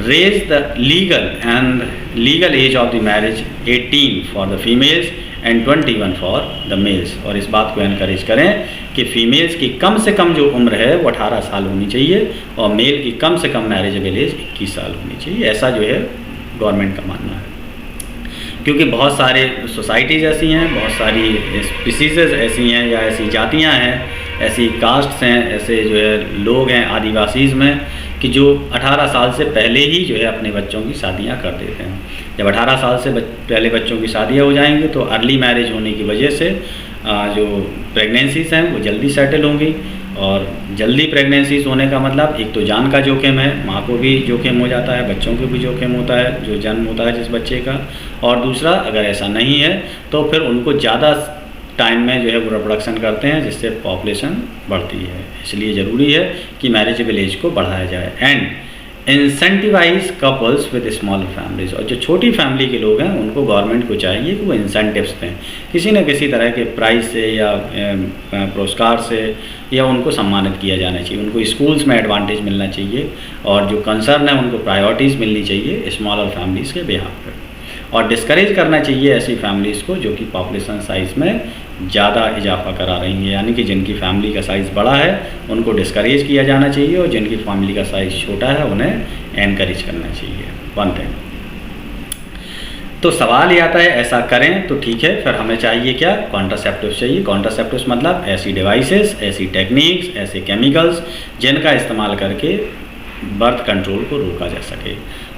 Raise the legal age of the marriage 18 for the females and 21 for the males. और इस बात को एनकरेज करें कि फ़ीमेल्स की कम से कम जो उम्र है वो 18 साल होनी चाहिए और मेल की कम से कम मैरिजेबल एज 21 साल होनी चाहिए। ऐसा जो है गवर्नमेंट का मानना है। क्योंकि बहुत सारे सोसाइटीज़ ऐसी हैं, बहुत सारी स्पीसीज़ ऐसी हैं या ऐसी जातियां हैं, ऐसी कास्ट्स हैं, ऐसे जो है लोग हैं आदिवासीज़ में कि जो 18 साल से पहले ही जो है अपने बच्चों की शादियां कर देते हैं। जब 18 साल से पहले बच्चों की शादियां हो जाएंगी तो अर्ली मैरिज होने की वजह से जो प्रेगनेंसीज हैं वो जल्दी सेटल होंगी, और जल्दी प्रेगनेंसीज होने का मतलब एक तो जान का जोखिम है, माँ को भी जोखिम हो जाता है, बच्चों को भी जोखिम होता है जो जन्म होता है जिस बच्चे का, और दूसरा अगर ऐसा नहीं है तो फिर उनको ज़्यादा टाइम में जो है वो रिप्रोडक्शन करते हैं जिससे पॉपुलेशन बढ़ती है। इसलिए ज़रूरी है कि मैरिजेबल एज को बढ़ाया जाए and incentivise couples with small families. और जो छोटी फैमिली के लोग हैं उनको गवर्नमेंट को चाहिए कि वो इंसेंटिव्स दें, किसी न किसी तरह के प्राइस से या पुरस्कार से, या उनको सम्मानित किया जाना चाहिए। उनको स्कूल्स में एडवांटेज मिलना चाहिए और जो कंसर्न है उनको प्रायोरिटीज़ मिलनी चाहिए स्मॉलर फैमिलीज़ के बिहाफ पर, और डिस्करेज करना चाहिए ऐसी फैमिलीज़ को जो कि पॉपुलेशन साइज़ में ज़्यादा इजाफा करा रही हैं, यानी कि जिनकी फैमिली का साइज़ बड़ा है उनको डिस्करेज किया जाना चाहिए और जिनकी फैमिली का साइज़ छोटा है उन्हें एनकरेज करना चाहिए। One thing. तो सवाल ये आता है ऐसा करें तो ठीक है, फिर हमें चाहिए क्या? कॉन्ट्रासेप्टिव्स चाहिए। कॉन्ट्रासेप्टिव्स मतलब ऐसी डिवाइसेस, ऐसी टेक्निक्स, ऐसे केमिकल्स जिनका इस्तेमाल करके बर्थ कंट्रोल को रोका जा सके।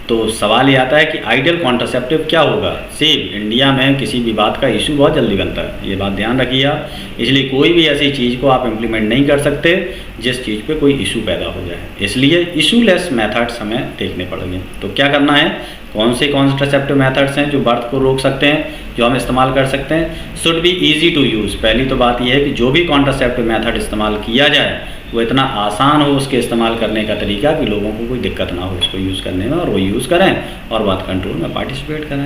तो सवाल ये आता है कि आइडियल कॉन्ट्रासेप्टिव क्या होगा? सेम इंडिया में किसी भी बात का इशू बहुत जल्दी बनता है, ये बात ध्यान रखिए आप। इसलिए कोई भी ऐसी चीज़ को आप इम्प्लीमेंट नहीं कर सकते जिस चीज़ पे कोई इशू पैदा हो जाए, इसलिए इशूलेस मेथड्स हमें देखने पड़ेंगे। तो क्या करना है? कौन से कॉन्ट्रासेप्टिव मेथड्स हैं जो बर्थ को रोक सकते हैं, जो हम इस्तेमाल कर सकते हैं? Should be easy to use. पहली तो बात यह है कि जो भी कॉन्ट्रासेप्टिव मेथड इस्तेमाल किया जाए वो इतना आसान हो उसके इस्तेमाल करने का तरीका कि लोगों को कोई दिक्कत ना हो इसको यूज़ करने में, और वो यूज़ करें और बर्थ कंट्रोल में पार्टिसिपेट करें।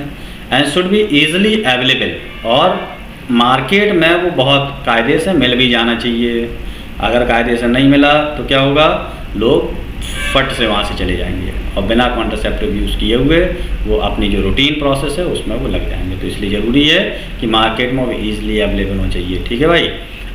And should be easily available, और मार्केट में वो बहुत कायदे से मिल भी जाना चाहिए। अगर कायदे से नहीं मिला तो क्या होगा? लोग फट से वहाँ से चले जाएंगे और बिना कॉन्ट्रासेप्टिव यूज़ किए हुए वो अपनी जो रूटीन प्रोसेस है उसमें वो लग जाएंगे। तो इसलिए ज़रूरी है कि मार्केट में वो ईजिली अवेलेबल होना चाहिए। ठीक है भाई।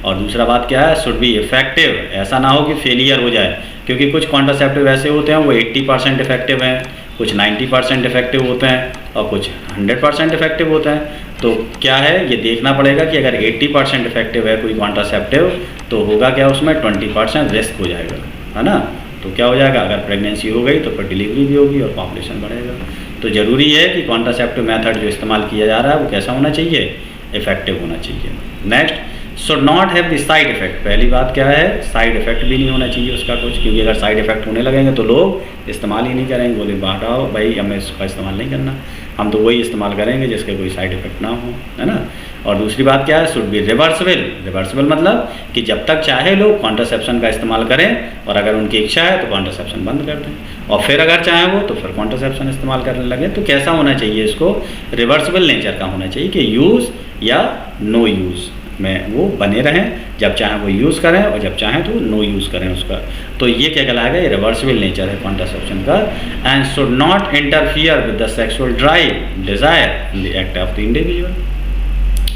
और दूसरा बात क्या है? Should be effective. ऐसा ना हो कि फेलियर हो जाए, क्योंकि कुछ कॉन्ट्रासेप्टिव ऐसे होते हैं वो 80% इफेक्टिव हैं, कुछ 90% इफेक्टिव होते हैं और कुछ 100% इफेक्टिव होते हैं। तो क्या है, ये देखना पड़ेगा कि अगर 80% इफेक्टिव है कोई कॉन्ट्रासेप्टिव तो होगा क्या, उसमें 20% रिस्क हो जाएगा, है ना। तो क्या हो जाएगा? अगर प्रेगनेंसी हो गई तो फिर डिलीवरी भी होगी और पॉपुलेशन बढ़ेगा। तो ज़रूरी है कि कॉन्ट्रासेप्टिव मेथड जो इस्तेमाल किया जा रहा है वो कैसा होना चाहिए? इफेक्टिव होना चाहिए। Next, should not have the side effect. पहली बात क्या है? साइड इफेक्ट भी नहीं होना चाहिए उसका कुछ, क्योंकि अगर साइड इफेक्ट होने लगेंगे तो लोग इस्तेमाल ही नहीं करेंगे, बोले बाहर भाई हमें इसका इस्तेमाल नहीं करना, हम तो वही इस्तेमाल करेंगे जिसके कोई साइड इफेक्ट ना हो, है ना। और दूसरी बात क्या है? Should be reversible. रिवर्सिबल मतलब कि जब तक चाहे लोग कॉन्ट्रासेप्शन का इस्तेमाल करें और अगर उनकी इच्छा है तो कॉन्ट्रासेप्शन बंद कर दें, और फिर अगर चाहें वो तो फिर कॉन्ट्रासेप्शन इस्तेमाल करने लगे। तो कैसा होना चाहिए? इसको रिवर्सिबल नेचर का होना चाहिए कि यूज़ या नो यूज़ में वो बने रहें, जब चाहें वो यूज़ करें और जब चाहें तो नो यूज़ करें उसका। तो ये क्या कहलाएगा? ये रिवर्सिबल नेचर है कॉन्ट्रासेप्शन का। And should not interfere with the sexual drive desire in the act of the individual.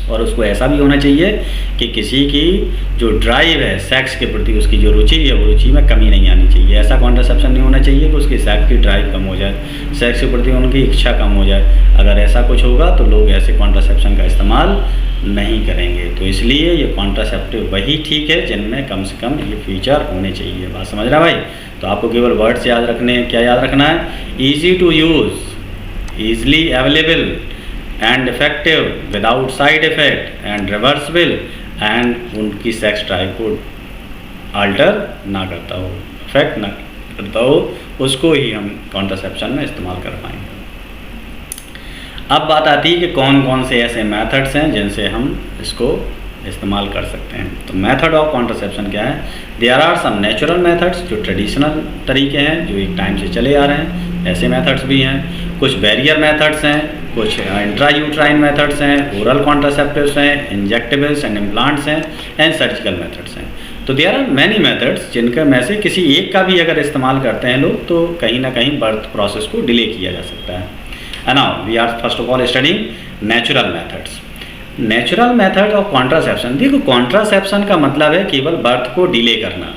और उसको ऐसा भी होना चाहिए कि किसी की जो ड्राइव है सेक्स के प्रति, उसकी जो रुचि है वो रुचि में कमी नहीं आनी चाहिए। ऐसा कॉन्ट्रासेप्शन नहीं होना चाहिए कि उसकी सेक्स की ड्राइव कम हो जाए, सेक्स के प्रति उनकी इच्छा कम हो जाए। अगर ऐसा कुछ होगा तो लोग ऐसे कॉन्ट्रासेप्शन का इस्तेमाल नहीं करेंगे। तो इसलिए ये कॉन्ट्रासेप्टिव वही ठीक है जिनमें कम से कम ये फीचर होने चाहिए। बात समझ रहा भाई? तो आपको केवल वर्ड्स याद रखने हैं। क्या याद रखना है? Easy to use, easily available and effective without side effect and reversible, and उनकी सेक्स ड्राइव को अल्टर ना करता हो, इफेक्ट ना करता हो, उसको ही हम कॉन्ट्रासेप्शन में इस्तेमाल कर पाएंगे। अब बात आती है कि कौन कौन से ऐसे मेथड्स हैं जिनसे हम इसको इस्तेमाल कर सकते हैं। तो मेथड ऑफ कॉन्ट्रासेप्शन क्या है? There are some natural methods जो ट्रेडिशनल तरीके हैं जो एक टाइम से चले आ रहे हैं, ऐसे मेथड्स भी हैं। कुछ बैरियर मेथड्स हैं, कुछ इंट्रायूट्राइन मेथड्स हैं, ओरल कॉन्ट्रासेप्टिव्स हैं, इंजेक्टेबल्स एंड इम्प्लांट्स हैं, एंड सर्जिकल मेथड्स हैं। तो देयर आर मैनी मेथड्स जिनका में से किसी एक का भी अगर इस्तेमाल करते हैं लोग तो कहीं ना कहीं बर्थ प्रोसेस को डिले किया जा सकता है। And now we are first of all studying natural methods. Natural method of contraception. देखो, कॉन्ट्रासेप्शन का मतलब है केवल बर्थ को डिले करना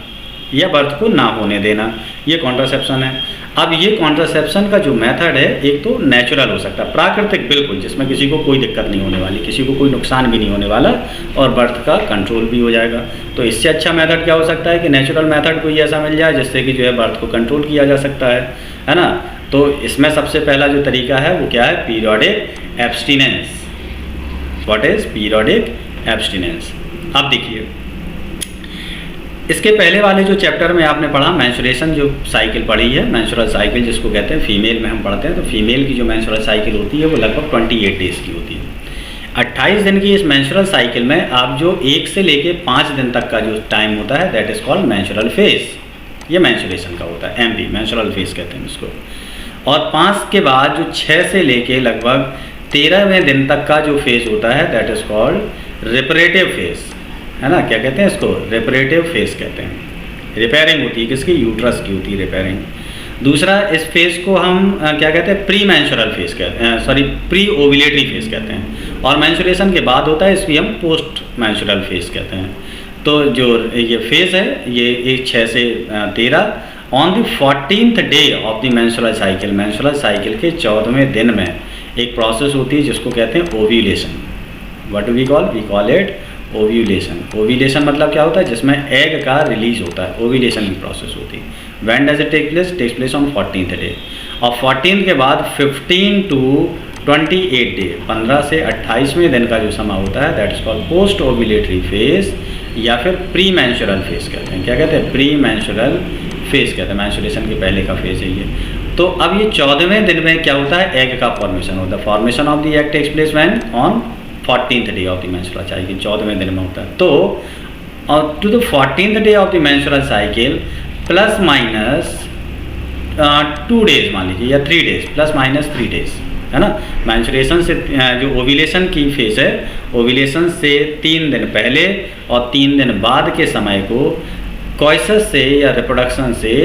या बर्थ को ना होने देना, ये कॉन्ट्रासेप्शन है। अब ये कॉन्ट्रासेप्शन का जो मेथड है, एक तो नेचुरल हो सकता है, प्राकृतिक बिल्कुल, जिसमें किसी को कोई दिक्कत नहीं होने वाली, किसी को कोई नुकसान भी नहीं होने वाला और बर्थ का कंट्रोल भी हो जाएगा। तो इससे अच्छा मेथड क्या हो सकता है कि नेचुरल मेथड कोई ऐसा मिल जाए जिससे कि जो है बर्थ को कंट्रोल किया जा सकता है ना। तो इसमें सबसे पहला जो तरीका है वो क्या है, periodic abstinence. What is periodic abstinence? अब देखिए, इसके पहले वाले जो चैप्टर में आपने पढ़ा मेंस्ट्रुएशन जो साइकिल पढ़ी है, मेंस्ट्रुअल साइकिल जिसको कहते हैं, फीमेल में हम पढ़ते हैं, तो फीमेल की जो मेंस्ट्रुअल साइकिल होती है वो लगभग 28 डेज़ की होती है। 28 दिन की इस मेंस्ट्रुअल साइकिल में आप जो 1 से लेके 5 दिन तक का जो टाइम होता है that is called menstrual phase. ये मेंस्ट्रुएशन का होता है, एमवी मेंस्ट्रुअल फेज कहते हैं इसको। और 5 के बाद जो 6 से लेके लगभग 13वें दिन तक का जो फेज होता है दैट इज़ कॉल्ड रिपरेटिव फेज, है ना। क्या कहते हैं इसको? रिपरेटिव फेज कहते हैं। रिपेयरिंग होती है किसकी? यूट्रस की होती है रिपेयरिंग। दूसरा, इस फेज को हम क्या कहते हैं? प्री मेंस्ट्रुअल फेज कहते हैं, सॉरी प्री ओव्यूलेटरी फेज कहते हैं। और मेंस्ट्रुएशन के बाद होता है इसकी हम पोस्ट मेंस्ट्रुअल फेज कहते हैं। तो जो ये फेज है ये 6 से 13 on the 14th day of the menstrual cycle, menstrual cycle के 14वें दिन में एक प्रोसेस होती है जिसको कहते हैं ovulation. What do we call? We call it ovulation. Ovulation मतलब क्या होता है? जिसमें एग का रिलीज होता है, ओव्यूलेशन की प्रोसेस होती है। When does it take place? Takes place on 14th day. और 14 के बाद 15 to 28 डे, 15 से 28वें दिन का जो समय होता है that is called post ovulatory phase या फिर प्री मेंस्ट्रुअल फेज कहते हैं। क्या कहते हैं? प्री मेंस्ट्रुअल फेज कहते हैं, मेंस्ट्रुएशन के पहले का फेज है ये। तो अब ये 14वें दिन में क्या होता है? एग का फॉर्मेशन होता है। Formation of the egg takes place when? On 14th day of the menstrual cycle, 14वें दिन में होता है। तो to the 14th day of the menstrual cycle plus minus 2 days मान लीजिए या 3 डेज, प्लस माइनस 3 डेज, है ना। मेंस्ट्रुएशन से जो ओव्यूलेशन की फेज है, ओव्यूलेशन से 3 दिन पहले और 3 दिन बाद के समय को कॉइसस से या रिप्रोडक्शन से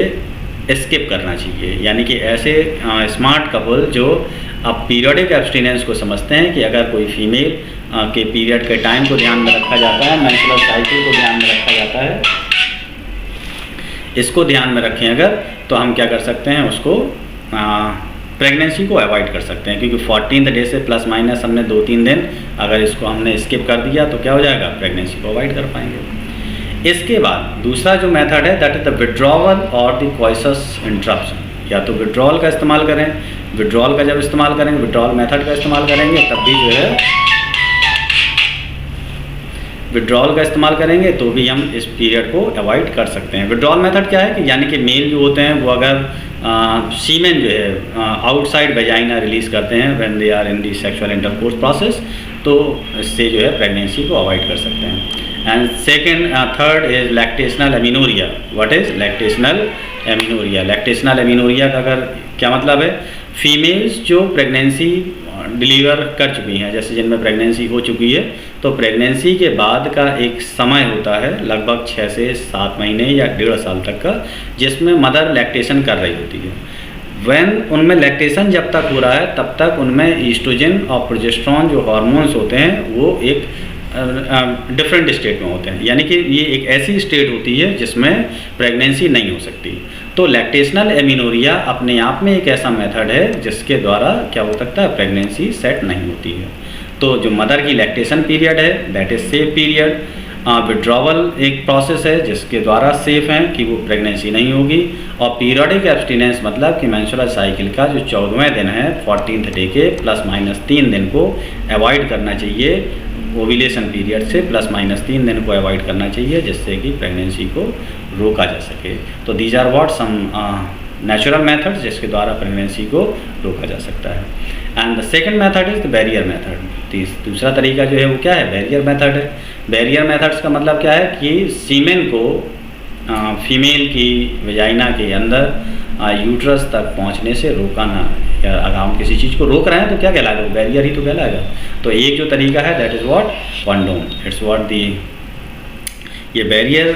स्किप करना चाहिए। यानी कि ऐसे स्मार्ट कपल जो अब पीरियोडिक एब्स्टिनेंस को समझते हैं कि अगर कोई फीमेल के पीरियड के टाइम को ध्यान में रखा जाता है, मेंस्ट्रुअल साइकिल को ध्यान में रखा जाता है, इसको ध्यान में रखें अगर, तो हम क्या कर सकते हैं, उसको प्रेगनेंसी को अवॉइड कर सकते हैं। क्योंकि 14th डे से प्लस माइनस हमने 2-3 दिन अगर इसको हमने स्किप कर दिया तो क्या हो जाएगा? प्रेगनेंसी को अवॉइड कर पाएंगे। इसके बाद दूसरा जो मेथड है दैट इज द विड्रॉवल और द कॉइसस इंटरप्शन। या तो विड्रॉल का इस्तेमाल करें, विड्रॉल का जब इस्तेमाल करेंगे, विड्रॉल मेथड का इस्तेमाल करेंगे तब भी जो है विड्रॉल का इस्तेमाल करेंगे तो भी हम इस पीरियड को अवॉइड कर सकते हैं। विड्रॉल मेथड क्या है कि यानी कि मेल जो होते हैं वो अगर सीमेन जो है आउटसाइड वेजाइना रिलीज़ करते हैं when they are in the sexual intercourse process, तो इससे जो है प्रेगनेंसी को अवॉइड कर सकते हैं। And second third is lactational amenorrhoea. What is lactational amenorrhoea? Lactational amenorrhoea का अगर क्या मतलब है? फीमेल्स जो प्रेगनेंसी डिलीवर कर चुकी हैं, जैसे जिनमें प्रेगनेंसी हो चुकी है, तो प्रेगनेंसी के बाद का एक समय होता है लगभग 6 से 7 महीने या 1.5 साल तक का, जिसमें मदर लैक्टेशन कर रही होती है। व्हेन उनमें लैक्टेशन जब तक हो रहा है तब तक उनमें ईस्ट्रोजन और प्रोजेस्टेरोन जो हार्मोन्स होते हैं वो एक डिफरेंट स्टेट में होते हैं। यानी कि ये एक ऐसी स्टेट होती है जिसमें प्रेगनेंसी नहीं हो सकती। तो लैक्टेशनल एमिनोरिया अपने आप में एक ऐसा मेथड है जिसके द्वारा क्या हो सकता है? प्रेगनेंसी सेट नहीं होती है। तो जो मदर की लैक्टेशन पीरियड है that is safe period. Withdrawal एक प्रोसेस है जिसके द्वारा सेफ है कि वो प्रेगनेंसी नहीं होगी। और पीरियोडिक एब्स्टिनेंस मतलब कि मेंस्ट्रुअल साइकिल का जो 14वें दिन है 14th डे के प्लस माइनस 3 दिन को अवॉइड करना चाहिए। ओव्यूलेशन पीरियड से प्लस माइनस 3 दिन को अवॉइड करना चाहिए जिससे कि प्रेगनेंसी को रोका जा सके। तो these are what some natural methods जिसके द्वारा प्रेगनेंसी को रोका जा सकता है। And the second method is the barrier method. दूसरा तरीका जो है वो क्या है? बैरियर मेथड है। बैरियर मेथड्स का मतलब क्या है कि सीमेन को फीमेल की वेजाइना के अंदर यूट्रस तक पहुंचने से रोकाना। या अगर हम किसी चीज़ को रोक रहे हैं तो क्या कहलाएगा? वो बैरियर ही तो कहलाएगा। तो एक जो तरीका है that is what? Condom. It's what the ये बैरियर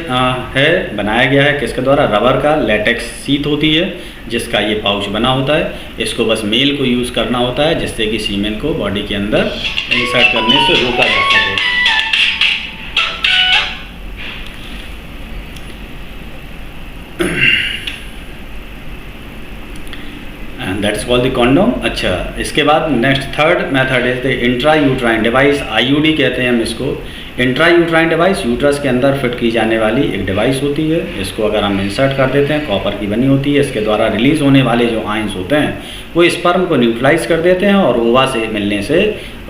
है, बनाया गया है किसके द्वारा? रबर का लेटेक्स शीट होती है जिसका ये पाउच बना होता है। इसको बस मेल को यूज़ करना होता है जिससे कि सीमेन को बॉडी के अंदर इंसर्ट करने से रोका जा सके। That is called the condom. अच्छा, इसके बाद next third method is the intra uterine device, IUD कहते हैं हम इसको। इंट्रा यूट्राइन डिवाइस यूट्रस के अंदर फिट की जाने वाली एक डिवाइस होती है। इसको अगर हम इंसर्ट कर देते हैं, कॉपर की बनी होती है, इसके द्वारा रिलीज होने वाले जो आयंस होते हैं वो स्पर्म को न्यूट्रलाइज कर देते हैं और ओवा से मिलने से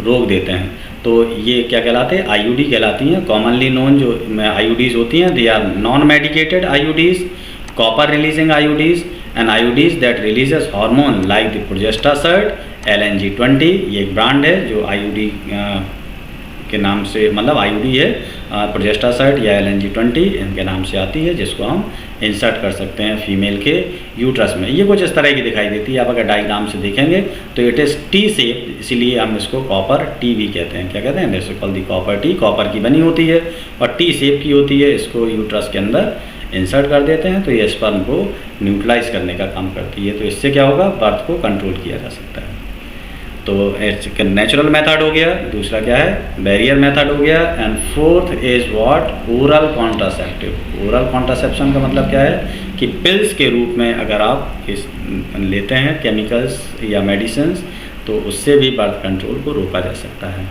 रोक देते हैं। तो ये क्या कहलाते हैं? आईयूडी कहलाती हैं। कॉमनली नोन जो आईयूडीज होती हैं, they are non medicated IUDs, copper releasing IUDs and IUDs that releases hormone like the progestogens LNG-20। ये एक ब्रांड है जो आईयूडी के नाम से, मतलब आईयूडी है, प्रोजेस्टासाइड या LNG-20 इनके नाम से आती है, जिसको हम इंसर्ट कर सकते हैं फीमेल के यूट्रस में। ये कुछ इस तरह की दिखाई देती है, आप अगर डायग्राम से देखेंगे तो इट इज़ टी शेप, इसीलिए हम इसको कॉपर टी भी कहते हैं। क्या कहते हैं? This is called the copper T. Copper की बनी होती है और टी शेप की होती है। इसको यूट्रस के अंदर इंसर्ट कर देते हैं तो ये स्पर्म को न्यूट्रलाइज करने का काम करती है। तो इससे क्या होगा? बर्थ को कंट्रोल किया जा सकता है। तो नेचुरल मेथड हो गया, दूसरा क्या है? बैरियर मेथड हो गया, and fourth is what? Oral contraceptive. Oral contraception का मतलब क्या है कि पिल्स के रूप में अगर आप इस लेते हैं केमिकल्स या मेडिसिन्स, तो उससे भी बर्थ कंट्रोल को रोका जा सकता है।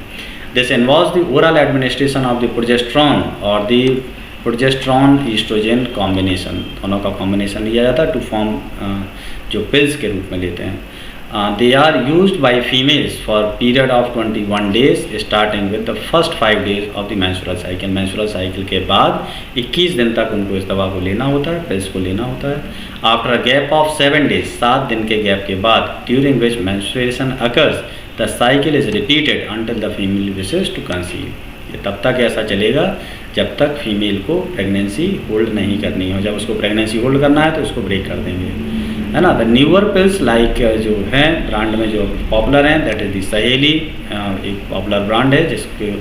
This involves the oral administration of the progesterone और द प्रोजेस्टेरॉन ईस्ट्रोजन कॉम्बिनेशन, दोनों का कॉम्बिनेशन लिया जाता है टू फॉर्म जो पिल्स के रूप में लेते हैं। They are used by females for period of 21 days starting with the first 5 days of the menstrual cycle। menstrual cycle के बाद 21 दिन तक उनको इस दवा को लेना होता है, पिल्स को लेना होता है। After a gap of 7 days, 7 दिन के गैप के बाद, during which menstruation occurs, the cycle is repeated until the female wishes to conceive। ये तब तक ऐसा चलेगा जब तक फीमेल को प्रेगनेंसी होल्ड नहीं करनी हो। जब उसको प्रेगनेंसी होल्ड करना है तो उसको ब्रेक कर देंगे, है ना। द न्यूअर पिल्स लाइक जो हैं ब्रांड में जो पॉपुलर हैं, दैट इज़ दी सहेली, एक पॉपुलर ब्रांड है जिसको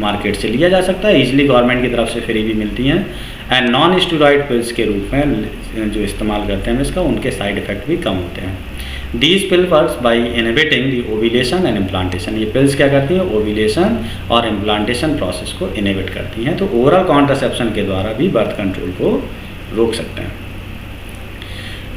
मार्केट से लिया जा सकता है, ईजिली गवर्नमेंट की तरफ से फ्री भी मिलती हैं। एंड नॉन स्टेरॉइड पिल्स के रूप में जो इस्तेमाल करते हैं इसका, उनके साइड इफ़ेक्ट भी कम होते हैं। These pill works by inhibiting the ovulation and implantation. ये पिल्स क्या करती हैं? ओव्यूलेशन और इम्प्लांटेशन प्रोसेस को इनहिबिट करती हैं। तो ओरल कॉन्ट्रासेप्शन के द्वारा भी बर्थ कंट्रोल को रोक सकते हैं।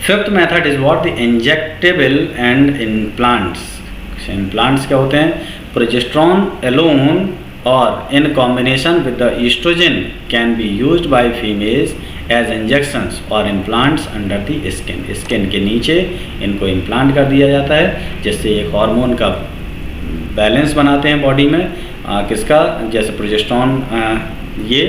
Fifth method is what? The injectable and implants. Implants क्या होते हैं? प्रोजेस्टेरॉन एलोन और in combination with the oestrogen can be used by females as injections और implants under the skin. Skin के नीचे इनको इम्प्लांट कर दिया जाता है, जिससे एक हार्मोन का बैलेंस बनाते हैं बॉडी में। किसका? जैसे प्रोजेस्टेरॉन, ये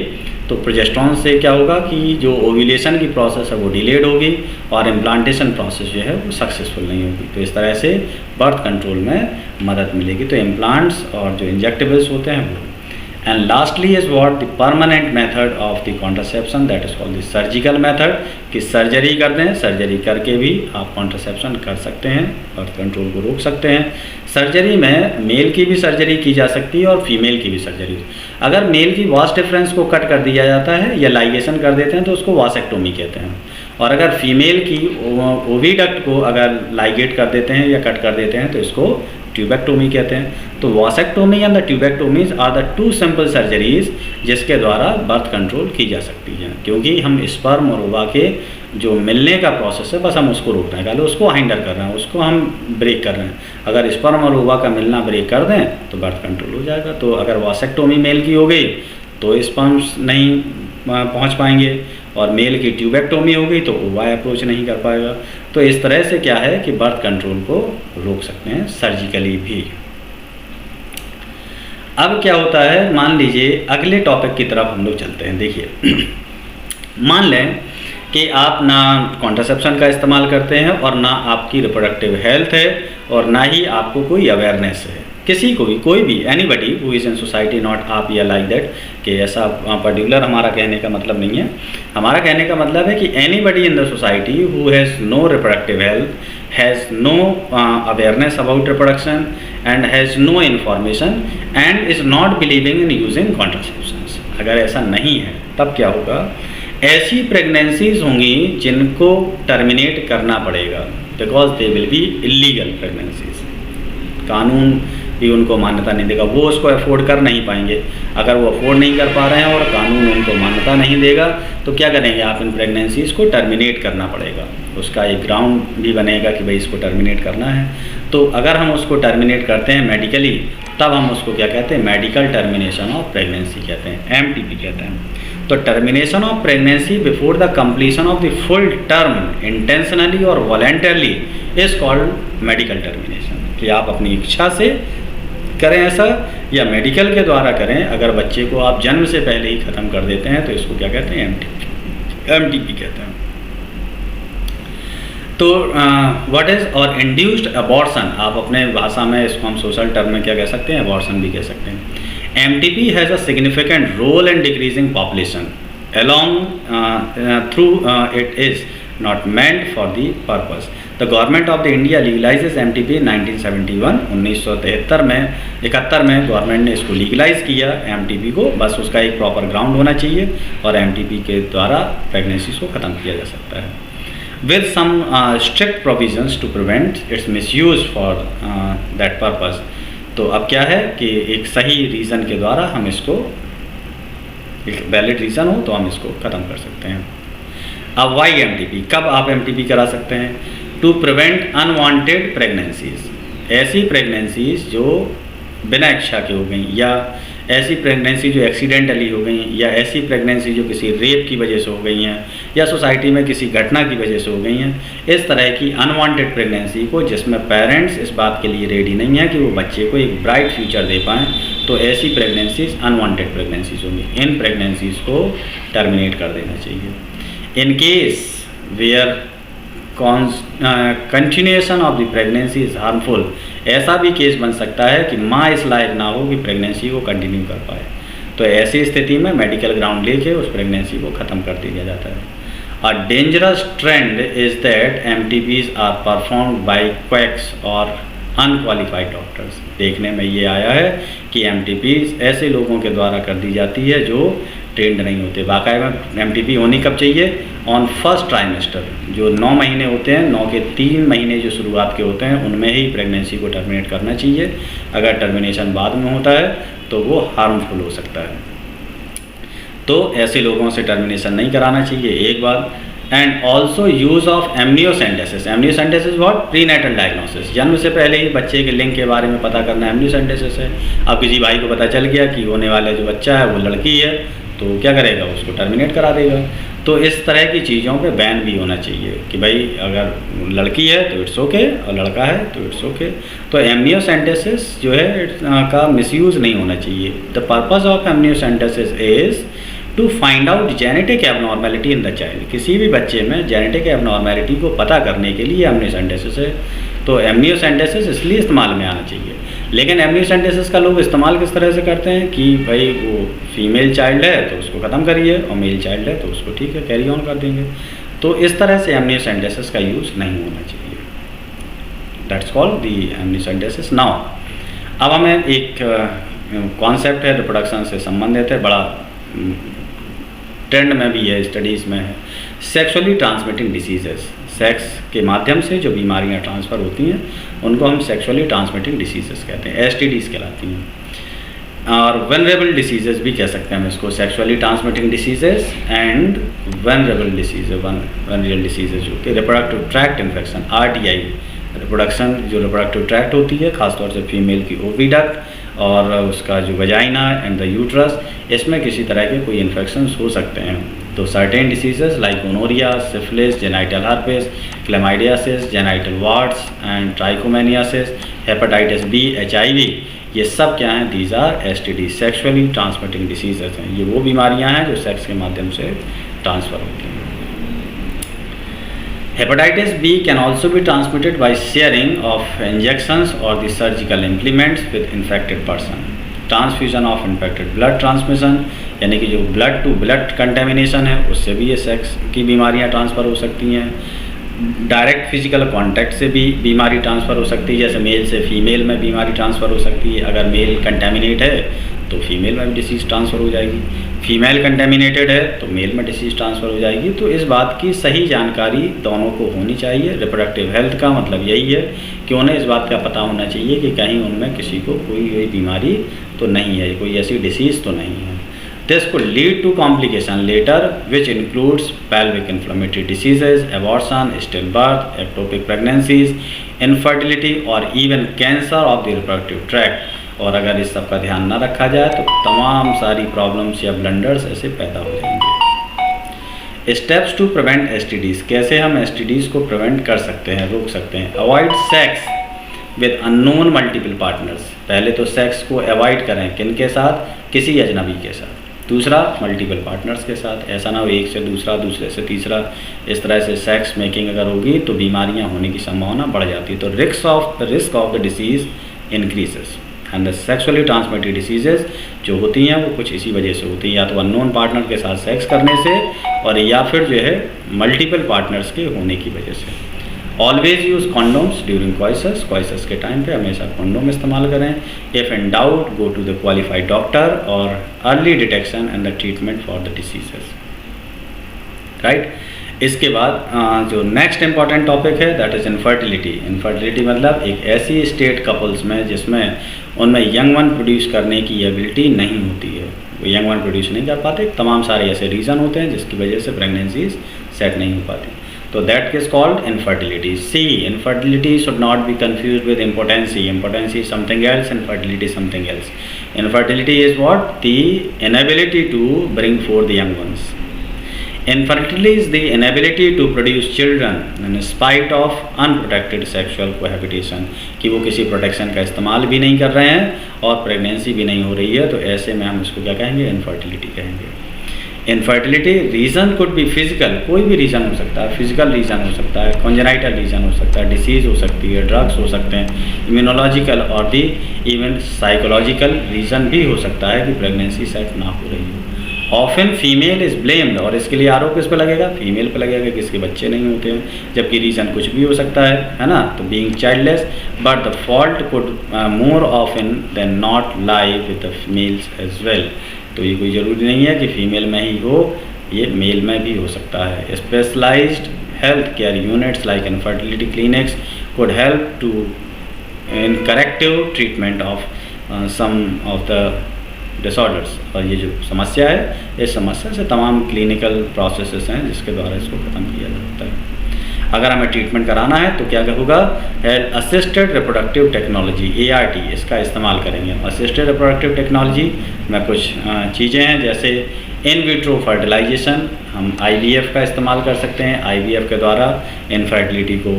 तो प्रोजेस्टेरॉन से क्या होगा कि जो ओव्यूलेशन की प्रोसेस है वो डिलेड होगी और इम्प्लांटेशन प्रोसेस जो है वो सक्सेसफुल नहीं होगी। तो इस तरह से बर्थ कंट्रोल में मदद मिलेगी। तो इम्प्लांट्स और जो इंजेक्टेबल्स होते हैं वो। And lastly is what? The permanent method of the contraception, that is called the surgical method. कि सर्जरी कर दें, सर्जरी करके भी आप कॉन्ट्रासेप्शन कर सकते हैं, बर्थ कंट्रोल को रोक सकते हैं। सर्जरी में मेल की भी सर्जरी की जा सकती है और फीमेल की भी सर्जरी। अगर मेल की वास डिफरेंस को कट कर दिया जाता है या लाइगेशन कर देते हैं तो उसको वासेक्टोमी कहते हैं। और अगर फीमेल की ओविडक्ट को अगर लाइगेट कर देते हैं या कट कर देते हैं तो इसको ट्यूबेक्टोमी कहते हैं। तो vasectomy and the tubectomies are the two simple surgeries जिसके द्वारा बर्थ कंट्रोल की जा सकती है, क्योंकि हम स्पर्म और ओवा के जो मिलने का प्रोसेस है बस हम उसको रोक रहे हैं, पहले उसको हाइंडर कर रहे हैं, उसको हम ब्रेक कर रहे हैं। अगर स्पर्म और ओवा का मिलना ब्रेक कर दें तो बर्थ कंट्रोल हो जाएगा। तो अगर वासेक्टोमी मेल की हो गई तो स्पर्म्स नहीं पहुंच पाएंगे और मेल की ट्यूबेक्टोमी हो गई तो ओवा अप्रोच नहीं कर पाएगा। तो इस तरह से क्या है कि बर्थ कंट्रोल को रोक सकते हैं सर्जिकली भी। अब क्या होता है, मान लीजिए अगले टॉपिक की तरफ हम लोग चलते हैं। देखिए मान लें कि आप ना कॉन्ट्रासेप्शन का इस्तेमाल करते हैं और ना आपकी रिप्रोडक्टिव हेल्थ है और ना ही आपको कोई अवेयरनेस है। किसी को भी, कोई भी, anybody who is in society, not आप या लाइक दैट, कि ऐसा पर्टिकुलर हमारा कहने का मतलब नहीं है। हमारा कहने का मतलब है कि anybody in the society who has no reproductive health, has no awareness about reproduction and has no information and is not believing in using contraceptions. अगर ऐसा नहीं है तब क्या होगा, ऐसी प्रेगनेंसीज होंगी जिनको टर्मिनेट करना पड़ेगा because they will be illegal pregnancies. कानून भी उनको मान्यता नहीं देगा, वो उसको अफोर्ड कर नहीं पाएंगे। अगर वो अफोर्ड नहीं कर पा रहे हैं और कानून उनको मान्यता नहीं देगा तो क्या करेंगे आप, इन प्रेगनेंसीज़ को टर्मिनेट करना पड़ेगा। उसका एक ग्राउंड भी बनेगा कि भाई इसको टर्मिनेट करना है। तो अगर हम उसको टर्मिनेट करते हैं मेडिकली, तब हम उसको क्या कहते हैं, मेडिकल टर्मिनेशन ऑफ प्रेगनेंसी कहते हैं, MTP कहते हैं। तो termination of pregnancy before the completion of the full term intentionally और voluntarily is called medical termination, कि आप अपनी इच्छा से करें ऐसा या मेडिकल के द्वारा करें। अगर बच्चे को आप जन्म से पहले ही ख़त्म कर देते हैं तो इसको क्या कहते हैं, MTP कहते हैं। तो व्हाट इज़ और इंड्यूस्ड अबॉर्शन, आप अपने भाषा में इसको हम सोशल टर्म में क्या कह सकते हैं, अबॉर्शन भी कह सकते हैं। MTP has a significant role in decreasing population along through it is not meant for the purpose. The government of the India legalizes MTP in 1971, 1971 में गवर्नमेंट ने इसको लीगलाइज किया MTP को। बस उसका एक प्रॉपर ग्राउंड होना चाहिए और MTP के द्वारा प्रेगनेंसी को ख़त्म किया जा सकता है with some strict provisions to prevent its misuse for that purpose। तो अब क्या है कि एक सही रीज़न के द्वारा हम इसको, एक वैलिड रीज़न हो तो हम इसको ख़त्म कर सकते हैं। अब वाई MTP, कब आप MTP करा सकते हैं, टू प्रिवेंट अनवांटेड प्रेगनेंसीज, ऐसी प्रेगनेंसीज जो बिना इच्छा के हो गई, या ऐसी प्रेगनेंसी जो एक्सीडेंटली हो गई, या ऐसी प्रेगनेंसी जो किसी रेप की वजह से हो गई हैं, या सोसाइटी में किसी घटना की वजह से हो गई हैं। इस तरह की अनवांटेड प्रेगनेंसी को जिसमें पेरेंट्स इस बात के लिए रेडी नहीं है कि वो बच्चे को एक ब्राइट फ्यूचर दे पाएँ, तो ऐसी प्रेगनेंसीज अनवांटेड प्रेगनेंसीज होंगी। इन प्रेगनेंसीज को टर्मिनेट कर देना चाहिए। In case where continuation of the pregnancy is harmful, ऐसा भी केस बन सकता है कि माँ इस लायक ना हो कि प्रेगनेंसी को कंटिन्यू कर पाए, तो ऐसी स्थिति में मेडिकल ग्राउंड लेके उस प्रेगनेंसी को ख़त्म कर दिया जाता है। A dangerous trend is that MTPs are performed by quacks और अनक्वालिफाइड डॉक्टर्स। देखने में ये आया है कि MTPs ऐसे लोगों के द्वारा कर दी जाती है जो ट्रेंड नहीं होते। बाकायदा MTP होनी कब चाहिए, ऑन फर्स्ट ट्राइमेस्टर, जो 9 महीने होते हैं, 9 के 3 महीने जो शुरुआत के होते हैं उनमें ही प्रेगनेंसी को टर्मिनेट करना चाहिए। अगर टर्मिनेशन बाद में होता है तो वो हार्मफुल हो सकता है, तो ऐसे लोगों से टर्मिनेशन नहीं कराना चाहिए, एक बात। And also use of amniocentesis. Amniocentesis what, prenatal diagnosis, जन्म से पहले ही बच्चे के लिंग के बारे में पता करना एमनियोसेंटेसिस है। अब किसी भाई को पता चल गया कि होने वाला जो बच्चा है वो लड़की है, तो क्या करेगा, उसको टर्मिनेट करा देगा। तो इस तरह की चीज़ों पे बैन भी होना चाहिए कि भाई अगर लड़की है तो इट्स ओके और लड़का है तो इट्स ओके। तो एमनियोसेंटेसिस जो है का मिसयूज़ नहीं होना चाहिए। The purpose of amniocentesis is to find out genetic abnormality in the child. किसी भी बच्चे में जेनेटिक एबनॉर्मेलिटी को पता करने के लिए एमनियोसेंटेसिस है। तो एमनियोसेंटेसिस इसलिए इस्तेमाल में आना चाहिए। लेकिन एमनियोसेंटेसिस का लोग इस्तेमाल किस तरह से करते हैं कि भाई वो फीमेल चाइल्ड है तो उसको ख़त्म करिए और मेल चाइल्ड है तो उसको ठीक है कैरी ऑन कर देंगे। तो इस तरह से एमनियोसेंटेसिस का यूज़ नहीं होना चाहिए। That's called the amniocentesis. Now अब हमें एक कॉन्सेप्ट है रिप्रोडक्शन से संबंधित है, बड़ा ट्रेंड में भी है, स्टडीज़ में है, सेक्सुअली ट्रांसमिटिंग डिसीजेस। सेक्स के माध्यम से जो बीमारियां ट्रांसफ़र होती हैं उनको हम सेक्सुअली ट्रांसमिटिंग डिसीजेस कहते हैं, STDs कहलाती हैं। और वनरेबल डिसीजेस भी कह सकते हैं हम इसको, sexually transmitting diseases and vulnerable diseases. Vulnerable diseases जो कि reproductive tract infection, RTI, reproduction जो रिप्रोडक्टिव ट्रैक्ट होती है, ख़ासतौर से फीमेल की ओविडक्ट और उसका जो वजाइना एंड द यूट्रस, इसमें किसी तरह के कोई इन्फेक्शंस हो सकते हैं। तो certain diseases like gonorrhoea, syphilis, genital herpes, chlamydiasis, genital warts and trichomoniasis, hepatitis B, HIV, ये सब क्या हैं, these are STD, sexually transmitting diseases हैं। ये वो बीमारियां हैं जो सेक्स के माध्यम से ट्रांसफ़र होती हैं। Hepatitis B can also be transmitted by sharing of injections or the surgical implements with infected person. Transfusion of infected blood transmission, यानी कि जो ब्लड टू ब्लड कंटेमिनेशन है उससे भी ये सेक्स की बीमारियां ट्रांसफ़र हो सकती हैं। डायरेक्ट फिजिकल कांटेक्ट से भी बीमारी ट्रांसफ़र हो सकती है, जैसे मेल से फीमेल में बीमारी ट्रांसफ़र हो सकती है। अगर मेल कंटेमिनेट है तो फीमेल में भी डिसीज़ ट्रांसफ़र हो जाएगी। फीमेल कंटेमिनेटेड है तो मेल में डिसीज़ ट्रांसफ़र हो जाएगी। तो इस बात की सही जानकारी दोनों को होनी चाहिए। रिप्रोडक्टिव हेल्थ का मतलब यही है कि उन्हें इस बात का पता होना चाहिए कि कहीं उनमें किसी को कोई बीमारी तो नहीं है, कोई ऐसी डिसीज़ तो नहीं है। This could lead to complication later, which includes pelvic inflammatory diseases, abortion, stillbirth, ectopic pregnancies, infertility or even cancer of the reproductive tract। और अगर इस सब का ध्यान ना रखा जाए तो तमाम सारी प्रॉब्लम्स या ब्लंडर्स ऐसे पैदा हो जाएंगे। स्टेप्स टू प्रिवेंट STDs, कैसे हम STDs को प्रिवेंट कर सकते हैं, रोक सकते हैं। Avoid sex with unknown multiple partners, पहले तो सेक्स को अवॉइड करें, किन के साथ, किसी अजनबी के साथ। दूसरा, मल्टीपल पार्टनर्स के साथ, ऐसा ना हो एक से दूसरा, दूसरे से तीसरा, इस तरह से सेक्स मेकिंग अगर होगी तो बीमारियां होने की संभावना बढ़ जाती है। तो risk of the disease increases and the sexually transmitted diseases जो होती हैं वो कुछ इसी वजह से होती हैं, या तो अननोन पार्टनर के साथ सेक्स करने से और या फिर जो है मल्टीपल पार्टनर्स के होने की वजह से। Always use condoms during coitus के टाइम पे हमेशा कॉन्डोम इस्तेमाल करें। If in doubt go to the qualified doctor और early detection and the treatment for the diseases, right. इसके बाद जो नेक्स्ट इंपॉर्टेंट टॉपिक है दैट इज़ इनफर्टिलिटी। इनफर्टिलिटी मतलब एक ऐसी स्टेट कपल्स में जिसमें उनमें यंग वन प्रोड्यूस करने की एबिलिटी नहीं होती है, वो यंग वन प्रोड्यूस नहीं कर पाते। तमाम सारे ऐसे रीज़न होते हैं जिसकी वजह से प्रेगनेंसीज सेट नहीं हो पाती, तो that is called infertility. See, infertility should not be confused with impotency. Impotency is something else, infertility something else. Infertility is what? The inability to bring forth the young ones. Infertility is the inability to produce children in spite of unprotected sexual cohabitation, कि वो किसी प्रोटेक्शन का इस्तेमाल भी नहीं कर रहे हैं और प्रेगनेंसी भी नहीं हो रही है, तो ऐसे में हम इसको क्या कहेंगे? इनफर्टिलिटी कहेंगे। Infertility reason could be physical, कोई भी रीज़न हो सकता है, फिजिकल रीज़न हो सकता है, कॉन्जेनाइटल रीज़न हो सकता है, डिसीज़ हो सकती है, ड्रग्स हो सकते हैं, इम्यूनोलॉजिकल और दी इवन साइकोलॉजिकल रीज़न भी हो सकता है कि प्रेगनेंसी सेट ना हो रही हो। ऑफन फीमेल इज़ ब्लेम्ड, और इसके लिए आरोप किस पे लगेगा? फीमेल पे लगेगा कि इसके बच्चे नहीं होते हैं, जबकि रीज़न कुछ भी हो सकता है ना। तो being childless, but the fault could more often than not lie with the males as well. तो ये कोई ज़रूरी नहीं है कि फीमेल में ही हो, ये मेल में भी हो सकता है। Specialized health care units like infertility clinics could help to in corrective treatment of some of the disorders. और ये जो समस्या है, इस समस्या से तमाम क्लिनिकल प्रोसेसेस हैं जिसके द्वारा इसको ख़त्म किया जा सकता है। अगर हमें ट्रीटमेंट कराना है तो क्या होगा? असिस्टेड रिप्रोडक्टिव टेक्नोलॉजी ART, इसका इस्तेमाल करेंगे। असिस्टेड रिप्रोडक्टिव टेक्नोलॉजी में कुछ चीज़ें हैं, जैसे इन विट्रो फर्टिलाइजेशन, हम IVF का इस्तेमाल कर सकते हैं। IVF के द्वारा इनफर्टिलिटी को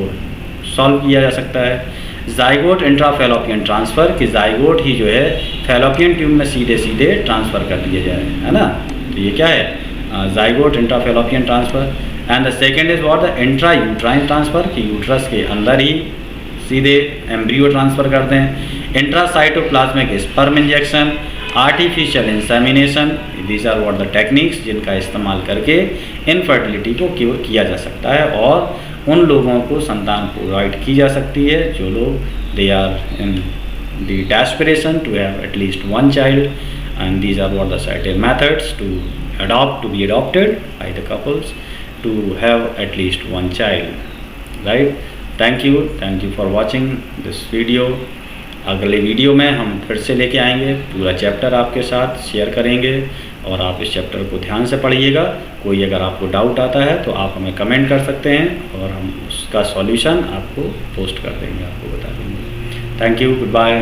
सॉल्व किया जा सकता है। जाइगोट इंट्राफेलोपियन ट्रांसफ़र, कि जाइगोट ही जो है फेलोपियन ट्यूब में सीधे सीधे ट्रांसफ़र कर दिया जाए, है ना। तो ये क्या है? Zygote intrafallopian transfer. And the second is what? The intra uterine transfer, कि यूट्रस के अंदर ही सीधे एम्ब्रियो ट्रांसफ़र करते हैं। Intracytoplasmic sperm injection, artificial insemination, these are what the techniques जिनका इस्तेमाल करके इनफर्टिलिटी को क्योर किया जा सकता है और उन लोगों को संतान प्रोवाइड की जा सकती है जो लोग they are in the desperation to have at least one child, and these are what the certain methods to be adopted by the couples to have at least one child, right? Thank you for watching this video. अगले वीडियो में हम फिर से लेके आएंगे, पूरा चैप्टर आपके साथ शेयर करेंगे और आप इस चैप्टर को ध्यान से पढ़िएगा। कोई अगर आपको डाउट आता है तो आप हमें कमेंट कर सकते हैं और हम उसका सॉल्यूशन आपको पोस्ट कर देंगे, आपको बता देंगे। Thank you, good bye.